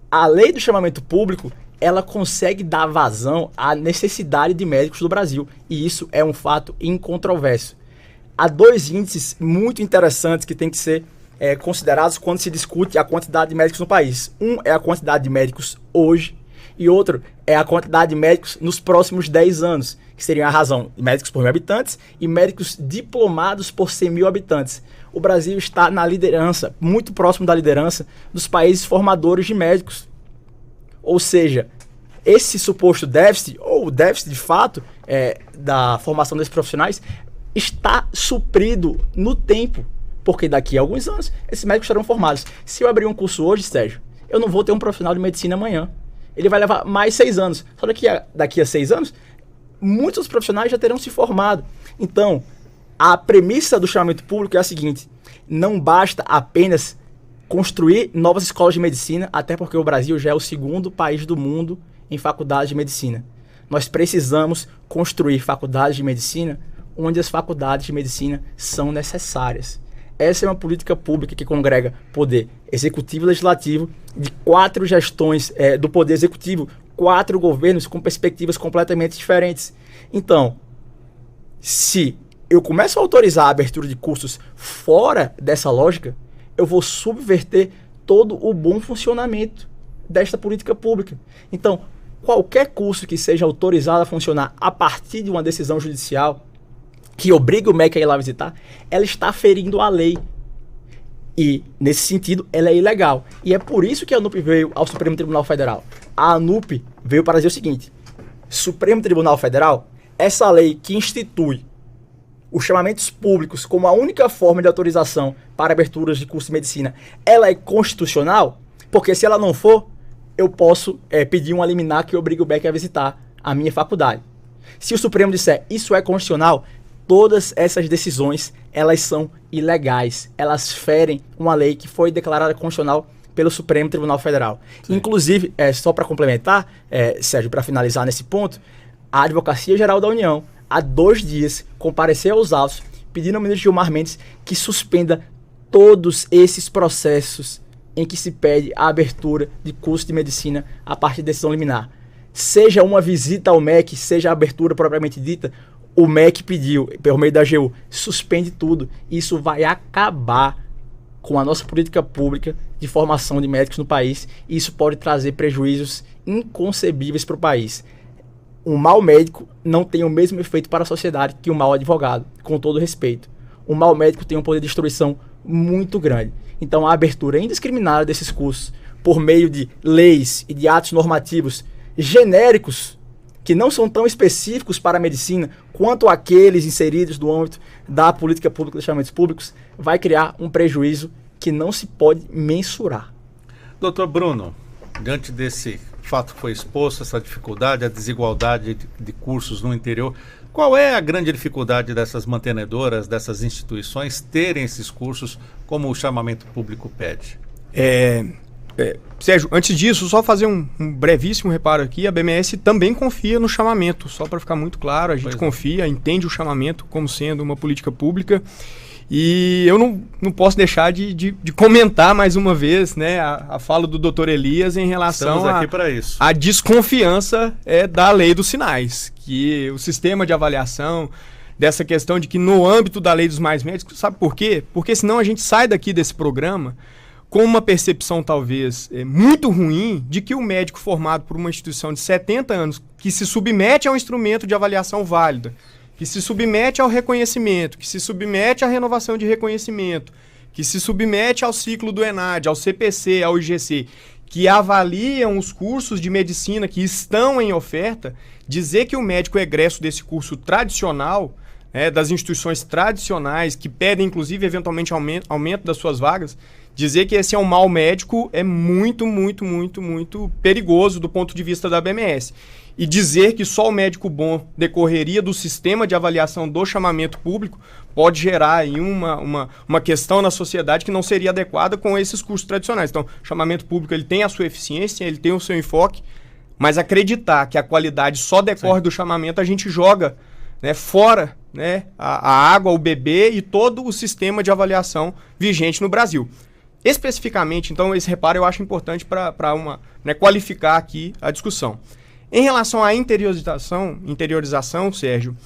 a lei do chamamento público, ela consegue dar vazão à necessidade de médicos do Brasil. E isso é um fato incontroverso. Há dois índices muito interessantes que têm que ser considerados quando se discute a quantidade de médicos no país. Um é a quantidade de médicos hoje e outro é a quantidade de médicos nos próximos 10 anos, que seriam a razão de médicos por 1.000 habitantes e médicos diplomados por 100.000 habitantes. O Brasil está na liderança, muito próximo da liderança dos países formadores de médicos. Ou seja, esse suposto déficit, ou o déficit de fato da formação desses profissionais, está suprido no tempo, porque daqui a alguns anos esses médicos serão formados. Se eu abrir um curso hoje, Sérgio, eu não vou ter um profissional de medicina amanhã. Ele vai levar mais 6 anos. Só daqui a 6 anos, muitos profissionais já terão se formado. Então, a premissa do chamamento público é a seguinte: não basta apenas construir novas escolas de medicina, até porque o Brasil já é o 2º país do mundo em faculdades de medicina. Nós precisamos construir faculdades de medicina onde as faculdades de medicina são necessárias. Essa é uma política pública que congrega poder executivo e legislativo de 4 gestões do poder executivo, 4 governos com perspectivas completamente diferentes. Então, se eu começo a autorizar a abertura de cursos fora dessa lógica, eu vou subverter todo o bom funcionamento desta política pública. Então, qualquer curso que seja autorizado a funcionar a partir de uma decisão judicial que obrigue o MEC a ir lá visitar, ela está ferindo a lei. E, nesse sentido, ela é ilegal. E é por isso que a ANUP veio ao Supremo Tribunal Federal. A ANUP veio para dizer o seguinte: Supremo Tribunal Federal, essa lei que institui os chamamentos públicos como a única forma de autorização para aberturas de curso de medicina, ela é constitucional? Porque se ela não for, eu posso pedir uma liminar que obrigue o MEC a visitar a minha faculdade. Se o Supremo disser isso é constitucional, todas essas decisões, elas são ilegais. Elas ferem uma lei que foi declarada constitucional pelo Supremo Tribunal Federal. Sim. Inclusive, só para complementar, Sérgio, para finalizar nesse ponto, a Advocacia Geral da União, há 2 dias, compareceu aos autos pedindo ao ministro Gilmar Mendes que suspenda todos esses processos em que se pede a abertura de curso de medicina a partir de decisão liminar. Seja uma visita ao MEC, seja a abertura propriamente dita, o MEC pediu, por meio da AGU, suspende tudo. Isso vai acabar com a nossa política pública de formação de médicos no país, e isso pode trazer prejuízos inconcebíveis para o país. Um mau médico não tem o mesmo efeito para a sociedade que um mau advogado, com todo respeito. Um mau médico tem um poder de destruição muito grande. Então, a abertura indiscriminada desses cursos, por meio de leis e de atos normativos genéricos, que não são tão específicos para a medicina quanto aqueles inseridos no âmbito da política pública de chamamentos públicos, vai criar um prejuízo que não se pode mensurar. Doutor Bruno, diante desse fato que foi exposto, essa dificuldade, a desigualdade de cursos no interior, qual é a grande dificuldade dessas mantenedoras, dessas instituições terem esses cursos como o chamamento público pede? Sérgio, antes disso, só fazer um brevíssimo reparo aqui, a BMS também confia no chamamento, só para ficar muito claro, a gente confia, entende o chamamento como sendo uma política pública, e eu não posso deixar de comentar mais uma vez, né, a fala do Dr. Elias em relação à desconfiança da lei dos sinais, que o sistema de avaliação, dessa questão de que no âmbito da lei dos mais médicos, sabe por quê? Porque senão a gente sai daqui desse programa com uma percepção talvez muito ruim de que o médico formado por uma instituição de 70 anos, que se submete a um instrumento de avaliação válida, que se submete ao reconhecimento, que se submete à renovação de reconhecimento, que se submete ao ciclo do ENAD, ao CPC, ao IGC, que avaliam os cursos de medicina que estão em oferta, dizer que o médico egresso desse curso tradicional, das instituições tradicionais, que pedem inclusive eventualmente aumento das suas vagas, dizer que esse é um mau médico é muito, muito, muito, muito perigoso do ponto de vista da BMS. E dizer que só o médico bom decorreria do sistema de avaliação do chamamento público pode gerar aí uma questão na sociedade que não seria adequada com esses cursos tradicionais. Então, o chamamento público ele tem a sua eficiência, ele tem o seu enfoque, mas acreditar que a qualidade só decorre do chamamento, a gente joga fora a água, o bebê e todo o sistema de avaliação vigente no Brasil. Especificamente, então, esse reparo eu acho importante para qualificar aqui a discussão. Em relação à interiorização, Sérgio,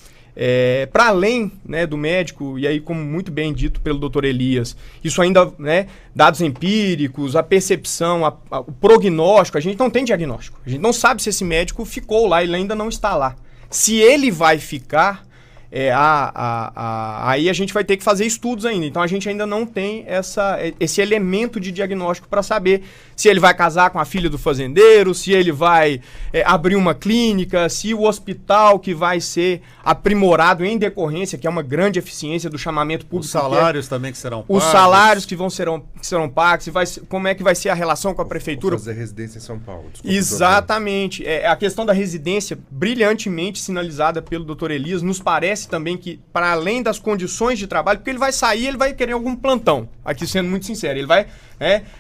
para além do médico, e aí como muito bem dito pelo Dr. Elias, isso ainda, dados empíricos, a percepção, o prognóstico, a gente não tem diagnóstico. A gente não sabe se esse médico ficou lá, ele ainda não está lá. Se ele vai ficar, aí a gente vai ter que fazer estudos ainda. Então a gente ainda não tem esse elemento de diagnóstico para saber se ele vai casar com a filha do fazendeiro, se ele vai abrir uma clínica, se o hospital que vai ser aprimorado em decorrência, que é uma grande eficiência do chamamento público. Os salários também que serão pagos. Os salários que serão pagos, como é que vai ser a relação com a prefeitura. Vou fazer residência em São Paulo. Desculpa, exatamente. A questão da residência, brilhantemente sinalizada pelo Dr. Elias, nos parece também que, para além das condições de trabalho, porque ele vai sair, ele vai querer algum plantão, aqui sendo muito sincero, ele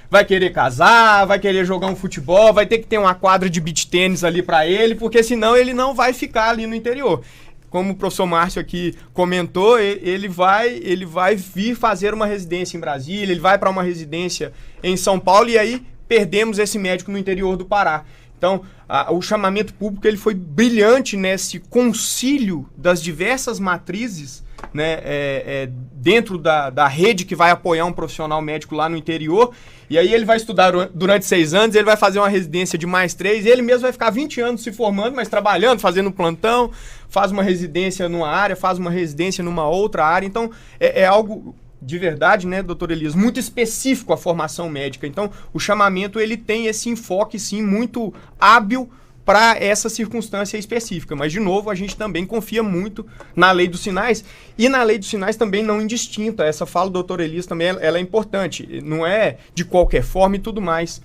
vai querer casar, vai querer jogar um futebol, vai ter que ter uma quadra de beach tênis ali para ele, porque senão ele não vai ficar ali no interior. Como o professor Márcio aqui comentou, ele vai vir fazer uma residência em Brasília, ele vai para uma residência em São Paulo, e aí perdemos esse médico no interior do Pará. Então, o chamamento público ele foi brilhante nesse concílio das diversas matrizes né, dentro da rede que vai apoiar um profissional médico lá no interior, e aí ele vai estudar durante 6 anos, ele vai fazer uma residência de mais 3, e ele mesmo vai ficar 20 anos se formando, mas trabalhando, fazendo plantão, faz uma residência numa área, faz uma residência numa outra área. Então é algo de verdade, né, doutor Elias, muito específico a formação médica. Então o chamamento ele tem esse enfoque sim muito hábil para essa circunstância específica. Mas, de novo, a gente também confia muito na lei dos sinais, e na lei dos sinais também não indistinta. Essa fala do doutor Elias também ela é importante. Não é de qualquer forma e tudo mais.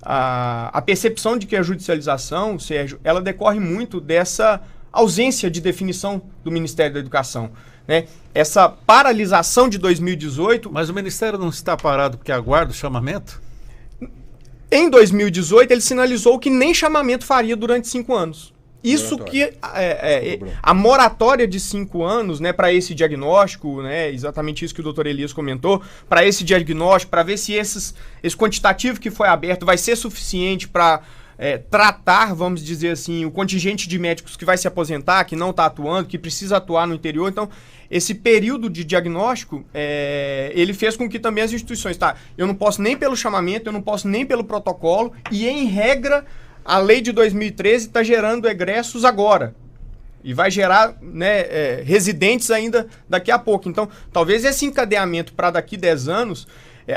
A percepção de que a judicialização, Sérgio, ela decorre muito dessa ausência de definição do Ministério da Educação, né? Essa paralisação de 2018... Mas o Ministério não está parado porque aguarda o chamamento? Em 2018, ele sinalizou que nem chamamento faria durante 5 anos. Isso que a moratória de 5 anos, né, para esse diagnóstico, né, exatamente isso que o doutor Elias comentou, para esse diagnóstico, para ver se esse quantitativo que foi aberto vai ser suficiente para tratar, vamos dizer assim, o contingente de médicos que vai se aposentar, que não está atuando, que precisa atuar no interior. Então, esse período de diagnóstico, ele fez com que também as instituições, eu não posso nem pelo chamamento, eu não posso nem pelo protocolo, e em regra, a lei de 2013 está gerando egressos agora. E vai gerar, né, residentes ainda daqui a pouco. Então, talvez esse encadeamento para daqui 10 anos...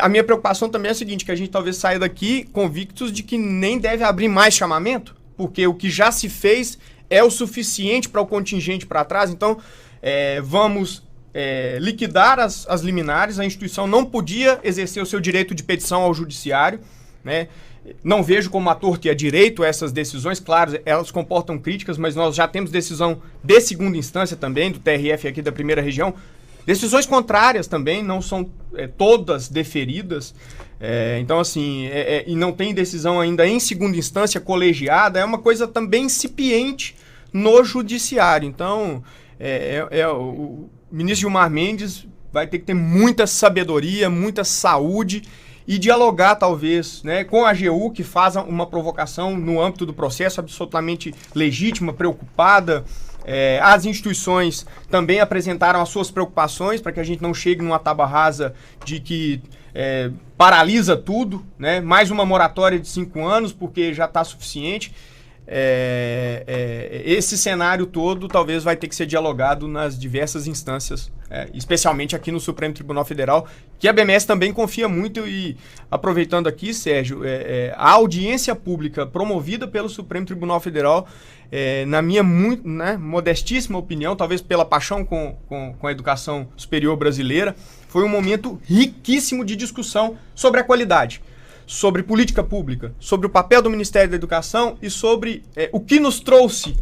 A minha preocupação também é a seguinte, que a gente talvez saia daqui convictos de que nem deve abrir mais chamamento, porque o que já se fez é o suficiente para o contingente para trás. Então, vamos liquidar as liminares. A instituição não podia exercer o seu direito de petição ao judiciário, né? Não vejo como a torto e a direito essas decisões. Claro, elas comportam críticas, mas nós já temos decisão de segunda instância também, do TRF aqui da primeira região. Decisões contrárias também, não são todas deferidas. Então, assim, e não tem decisão ainda em segunda instância colegiada, é uma coisa também incipiente no judiciário. Então, o ministro Gilmar Mendes vai ter que ter muita sabedoria, muita saúde e dialogar, talvez, né, com a AGU, que faz uma provocação no âmbito do processo absolutamente legítima, preocupada. As instituições também apresentaram as suas preocupações para que a gente não chegue numa tábua rasa de que paralisa tudo, né? Mais uma moratória de 5 anos, porque já está suficiente. Esse cenário todo talvez vai ter que ser dialogado nas diversas instâncias, especialmente aqui no Supremo Tribunal Federal, que a BMS também confia muito. E aproveitando aqui, Sérgio, a audiência pública promovida pelo Supremo Tribunal Federal, na minha modestíssima opinião, talvez pela paixão com a educação superior brasileira, foi um momento riquíssimo de discussão sobre a qualidade, sobre política pública, sobre o papel do Ministério da Educação e sobre o que nos trouxe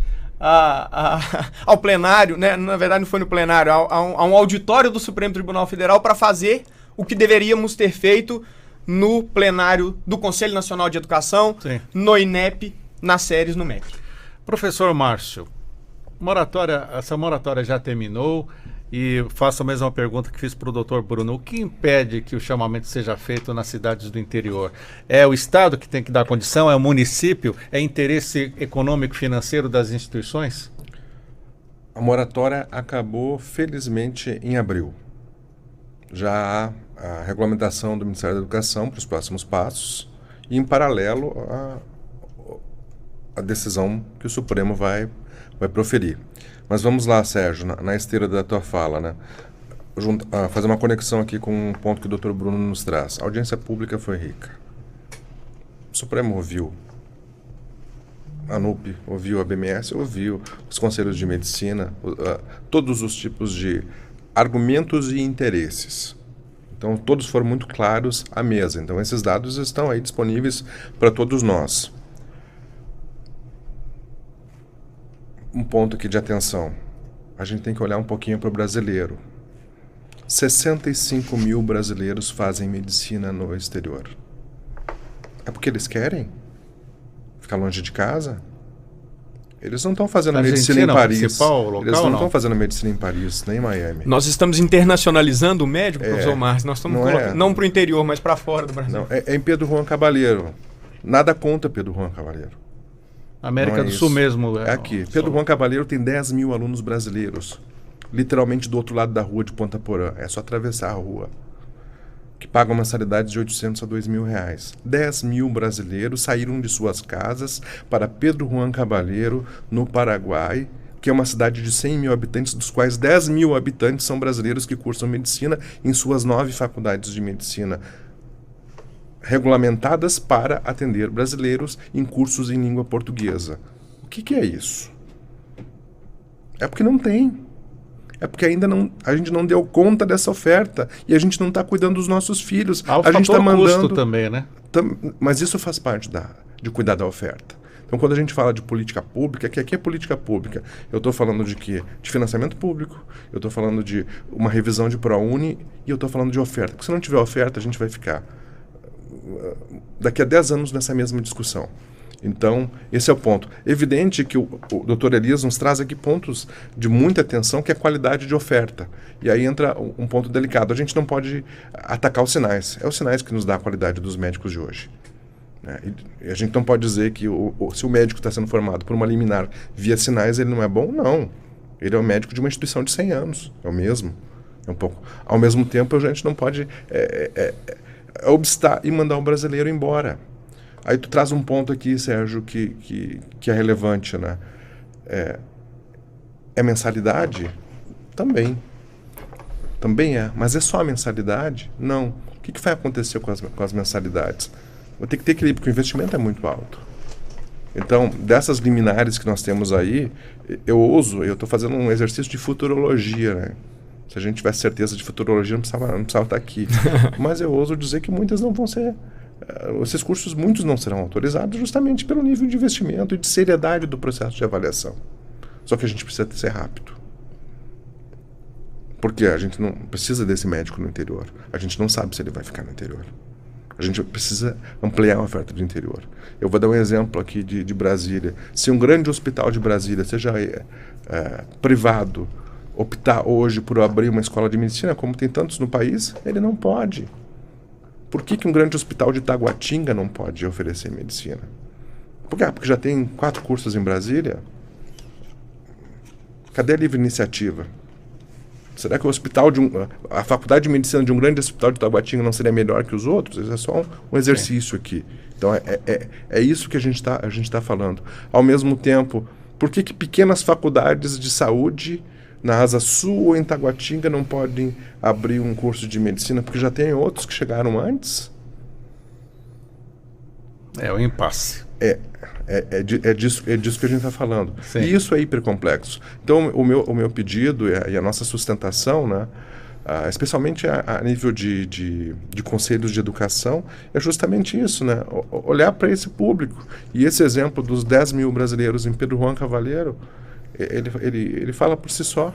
ao plenário, né? Na verdade não foi no plenário, a um auditório do Supremo Tribunal Federal para fazer o que deveríamos ter feito no plenário do Conselho Nacional de Educação, sim, no INEP, nas séries no MEC. Professor Márcio, essa moratória já terminou, e faço a mesma pergunta que fiz para o doutor Bruno. O que impede que o chamamento seja feito nas cidades do interior? É o Estado que tem que dar condição? É o município? É interesse econômico financeiro das instituições? A moratória acabou, felizmente, em abril. Já há a regulamentação do Ministério da Educação para os próximos passos e, em paralelo, a decisão que o Supremo vai proferir. Mas vamos lá, Sérgio, na esteira da tua fala, né? Fazer uma conexão aqui com um ponto que o Dr. Bruno nos traz. A audiência pública foi rica. O Supremo ouviu a ANUP, ouviu a BMS, ouviu os conselhos de medicina, todos os tipos de argumentos e interesses. Então, todos foram muito claros à mesa. Então, esses dados estão aí disponíveis para todos nós. Um ponto aqui de atenção. A gente tem que olhar um pouquinho para o brasileiro. 65 mil brasileiros fazem medicina no exterior. É porque eles querem ficar longe de casa? Eles não estão fazendo medicina em Paris. Local, eles não estão fazendo medicina em Paris, nem em Miami. Nós estamos internacionalizando o médico, professor Márcio. Nós estamos não para o interior, mas para fora do Brasil. Não, é em Pedro Juan Caballero. Nada contra Pedro Juan Caballero. América do Sul mesmo. É aqui. Pedro Juan Caballero tem 10 mil alunos brasileiros. literalmente do outro lado da rua de Ponta Porã. É só atravessar a rua. Que pagam mensalidades de R$800 a R$2.000. 10 mil brasileiros saíram de suas casas para Pedro Juan Caballero, no Paraguai, que é uma cidade de 100 mil habitantes, dos quais 10 mil habitantes são brasileiros que cursam medicina em suas 9 faculdades de medicina, regulamentadas para atender brasileiros em cursos em língua portuguesa. O que é isso? É porque não tem. É porque ainda a gente não deu conta dessa oferta e a gente não está cuidando dos nossos filhos. Há o a gente está mandando custo também, né? Mas isso faz parte de cuidar da oferta. Então, quando a gente fala de política pública, que aqui é política pública, eu estou falando de quê? De financiamento público, eu estou falando de uma revisão de ProUni e eu estou falando de oferta. Porque se não tiver oferta, a gente vai ficar daqui a 10 anos nessa mesma discussão. Então, esse é o ponto. Evidente que o Dr. Elias nos traz aqui pontos de muita atenção, que é a qualidade de oferta. E aí entra um ponto delicado. A gente não pode atacar os sinais. É os sinais que nos dá a qualidade dos médicos de hoje. E a gente não pode dizer que se o médico está sendo formado por uma liminar via sinais, ele não é bom? Não. Ele é um médico de uma instituição de 100 anos. É o mesmo. É um pouco. Ao mesmo tempo, a gente não pode obstar e mandar o brasileiro embora. Aí tu traz um ponto aqui, Sérgio, que é relevante, né? É mensalidade? Também. Também é. Mas é só a mensalidade? Não. O que vai acontecer com as mensalidades? Vai ter que ter equilíbrio, porque o investimento é muito alto. Então, dessas liminares que nós temos aí, eu estou fazendo um exercício de futurologia, né? Se a gente tivesse certeza de futurologia, não precisava estar aqui. Mas eu ouso dizer que muitas não vão ser... Esses cursos, muitos não serão autorizados justamente pelo nível de investimento e de seriedade do processo de avaliação. Só que a gente precisa ser rápido. Porque a gente não precisa desse médico no interior. A gente não sabe se ele vai ficar no interior. A gente precisa ampliar a oferta do interior. Eu vou dar um exemplo aqui de Brasília. Se um grande hospital de Brasília, seja privado, optar hoje por abrir uma escola de medicina, como tem tantos no país, ele não pode. Por que um grande hospital de Taguatinga não pode oferecer medicina? Porque já tem 4 cursos em Brasília? Cadê a livre iniciativa? Será que a faculdade de medicina de um grande hospital de Taguatinga não seria melhor que os outros? Isso é só um exercício aqui. Então é isso que a gente tá falando. Ao mesmo tempo, por que pequenas faculdades de saúde na Asa Sul ou em Taguatinga não podem abrir um curso de medicina? Porque já tem outros que chegaram antes? É o impasse. É disso que a gente está falando. Sim. E isso é hipercomplexo. Então, o meu pedido e a nossa sustentação, né, especialmente a nível de conselhos de educação, é justamente isso, né? Olhar para esse público. E esse exemplo dos 10 mil brasileiros em Pedro Juan Caballero, ele fala por si só.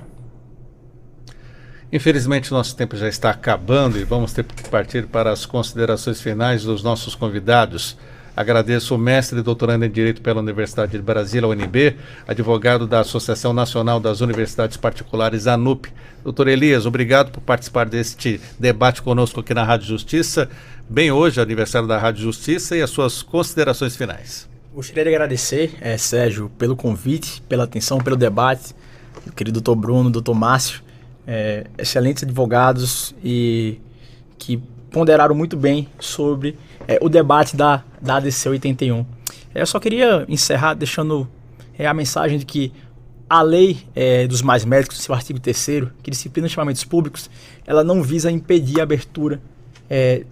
Infelizmente, nosso tempo já está acabando e vamos ter que partir para as considerações finais dos nossos convidados. Agradeço o mestre e doutorando em Direito pela Universidade de Brasília, UNB, advogado da Associação Nacional das Universidades Particulares, ANUP. Doutor Elias, obrigado por participar deste debate conosco aqui na Rádio Justiça. Bem hoje, aniversário da Rádio Justiça, e as suas considerações finais. Gostaria de agradecer, Sérgio, pelo convite, pela atenção, pelo debate. Meu querido doutor Bruno, doutor Márcio, excelentes advogados e que ponderaram muito bem sobre o debate da ADC 81. Eu só queria encerrar deixando a mensagem de que a lei dos mais médicos, seu artigo 3º, que disciplina os chamamentos públicos, ela não visa impedir a abertura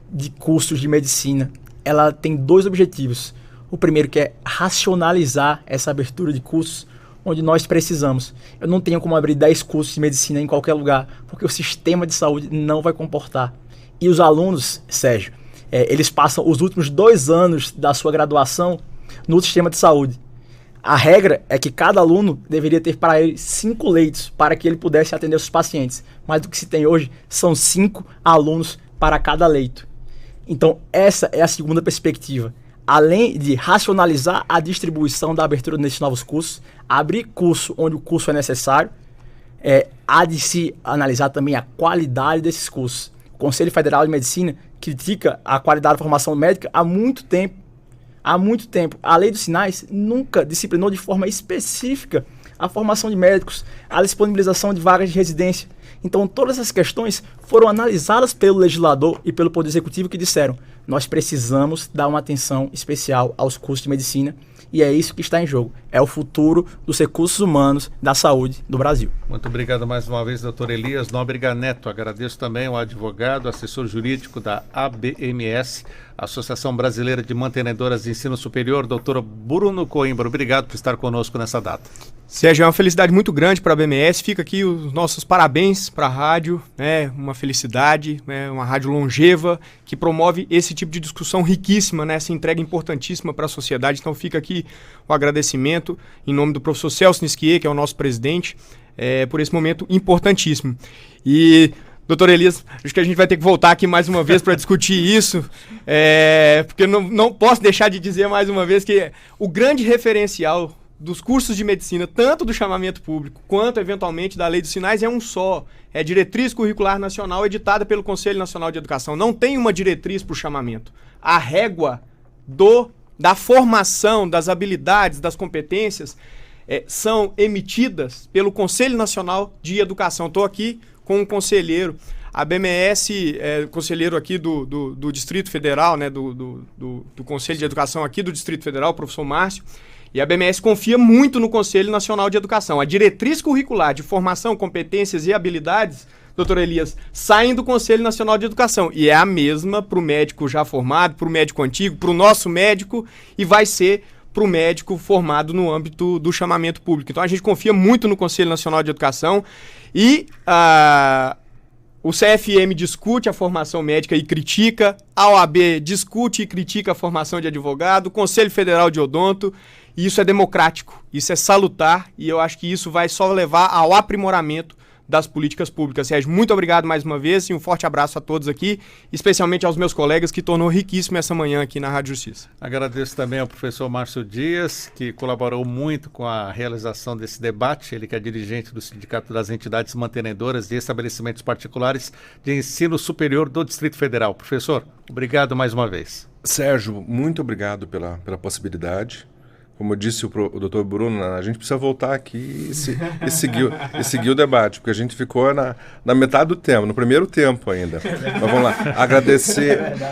de cursos de medicina. Ela tem 2 objetivos. O primeiro, que é racionalizar essa abertura de cursos onde nós precisamos. Eu não tenho como abrir 10 cursos de medicina em qualquer lugar, porque o sistema de saúde não vai comportar. E os alunos, Sérgio, eles passam os últimos 2 anos da sua graduação no sistema de saúde. A regra é que cada aluno deveria ter para ele 5 leitos para que ele pudesse atender os pacientes. Mas o que se tem hoje são 5 alunos para cada leito. Então, essa é a segunda perspectiva. Além de racionalizar a distribuição da abertura desses novos cursos, abrir curso onde o curso é necessário, há de se analisar também a qualidade desses cursos. O Conselho Federal de Medicina critica a qualidade da formação médica há muito tempo. Há muito tempo. A Lei dos Sinais nunca disciplinou de forma específica a formação de médicos, a disponibilização de vagas de residência. Então, todas essas questões foram analisadas pelo legislador e pelo Poder Executivo, que disseram: nós precisamos dar uma atenção especial aos cursos de medicina, e é isso que está em jogo. É o futuro dos recursos humanos da saúde do Brasil. Muito obrigado mais uma vez, doutor Elias Nóbrega Neto. Agradeço também ao advogado, assessor jurídico da ABMS, Associação Brasileira de Mantenedoras de Ensino Superior, doutor Bruno Coimbra. Obrigado por estar conosco nessa data. Sérgio, é uma felicidade muito grande para a ABMS. Fica aqui os nossos parabéns para a rádio, né? Uma felicidade, né? Uma rádio longeva que promove esse tipo de discussão riquíssima, né? Essa entrega importantíssima para a sociedade. Então fica aqui o agradecimento em nome do professor Celso Nisquier, que é o nosso presidente, por esse momento importantíssimo. E, doutor Elias, acho que a gente vai ter que voltar aqui mais uma vez para discutir isso, porque não posso deixar de dizer mais uma vez que o grande referencial dos cursos de medicina, tanto do chamamento público quanto, eventualmente, da Lei dos Sinais, é um só. É a Diretriz Curricular Nacional editada pelo Conselho Nacional de Educação. Não tem uma diretriz para o chamamento. A régua da formação, das habilidades, das competências, são emitidas pelo Conselho Nacional de Educação. Estou aqui com um conselheiro. A BMS, conselheiro aqui do Distrito Federal, né, do Conselho de Educação aqui do Distrito Federal, o professor Márcio. E a BMS confia muito no Conselho Nacional de Educação. A diretriz curricular de formação, competências e habilidades, doutor Elias, saem do Conselho Nacional de Educação. E é a mesma para o médico já formado, para o médico antigo, para o nosso médico, e vai ser para o médico formado no âmbito do chamamento público. Então a gente confia muito no Conselho Nacional de Educação e o CFM discute a formação médica e critica, a OAB discute e critica a formação de advogado, o Conselho Federal de Odonto. E isso é democrático, isso é salutar, e eu acho que isso vai só levar ao aprimoramento das políticas públicas. Sérgio, muito obrigado mais uma vez e um forte abraço a todos aqui, especialmente aos meus colegas, que tornou riquíssimo essa manhã aqui na Rádio Justiça. Agradeço também ao professor Márcio Dias, que colaborou muito com a realização desse debate, ele que é dirigente do Sindicato das Entidades Mantenedoras de Estabelecimentos Particulares de Ensino Superior do Distrito Federal. Professor, obrigado mais uma vez. Sérgio, muito obrigado pela possibilidade. Como disse o doutor Bruno, a gente precisa voltar aqui e seguir o debate, porque a gente ficou na metade do tempo, no primeiro tempo ainda. Mas vamos lá,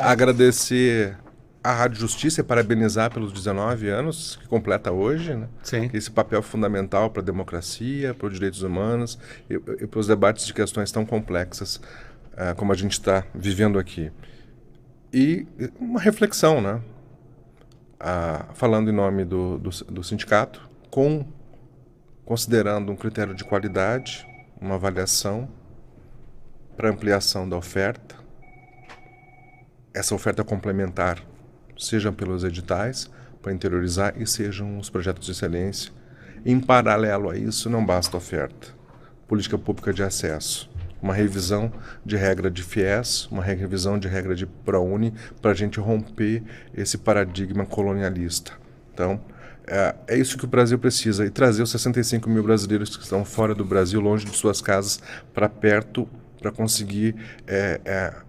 agradecer à Rádio Justiça e parabenizar pelos 19 anos que completa hoje, né? Sim. Esse papel fundamental para a democracia, para os direitos humanos e para os debates de questões tão complexas como a gente está vivendo aqui. E uma reflexão, né? Falando em nome do sindicato, considerando um critério de qualidade, uma avaliação para ampliação da oferta, essa oferta complementar, sejam pelos editais, para interiorizar, e sejam os projetos de excelência. Em paralelo a isso, não basta oferta, política pública de acesso, uma revisão de regra de FIES, uma revisão de regra de ProUni, para a gente romper esse paradigma colonialista. Então, é isso que o Brasil precisa, e trazer os 65 mil brasileiros que estão fora do Brasil, longe de suas casas, para perto, para conseguir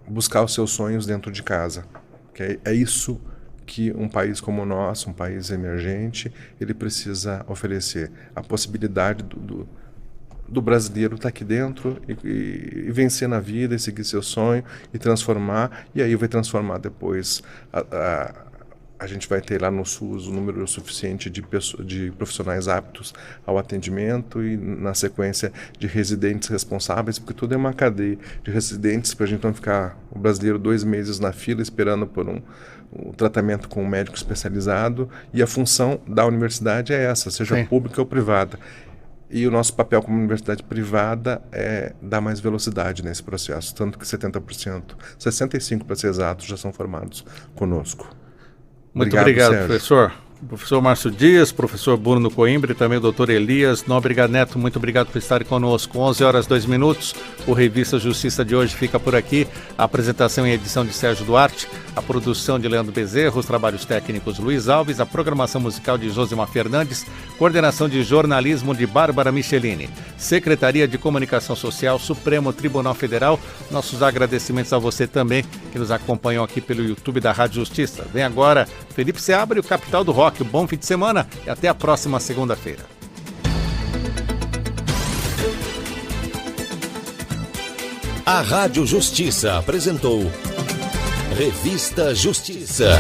buscar os seus sonhos dentro de casa. Que é isso que um país como o nosso, um país emergente, ele precisa oferecer. A possibilidade do brasileiro estar aqui dentro e vencer na vida, e seguir seu sonho, e transformar, e aí vai transformar depois. A gente vai ter lá no SUS o número suficiente de profissionais aptos ao atendimento e, na sequência, de residentes responsáveis, porque tudo é uma cadeia de residentes, para a gente não ficar o brasileiro 2 meses na fila esperando por um tratamento com um médico especializado, e a função da universidade é essa, seja Sim. pública ou privada. E o nosso papel como universidade privada é dar mais velocidade nesse processo, tanto que 70%, 65% para ser exatos, já são formados conosco. Muito obrigado, Sérgio. professor. Professor Márcio Dias, professor Bruno Coimbra e também o doutor Elias Nóbrega Neto, muito obrigado por estarem conosco. 11h02, o Revista Justiça de hoje fica por aqui. A apresentação e edição de Sérgio Duarte, a produção de Leandro Bezerra, os trabalhos técnicos Luiz Alves, a programação musical de Josimar Fernandes, coordenação de jornalismo de Bárbara Michelini, Secretaria de Comunicação Social, Supremo Tribunal Federal. Nossos agradecimentos a você também que nos acompanham aqui pelo YouTube da Rádio Justiça. Vem agora Felipe Seabra e o Capital do Rock. Bom fim de semana e até a próxima segunda-feira. A Rádio Justiça apresentou Revista Justiça.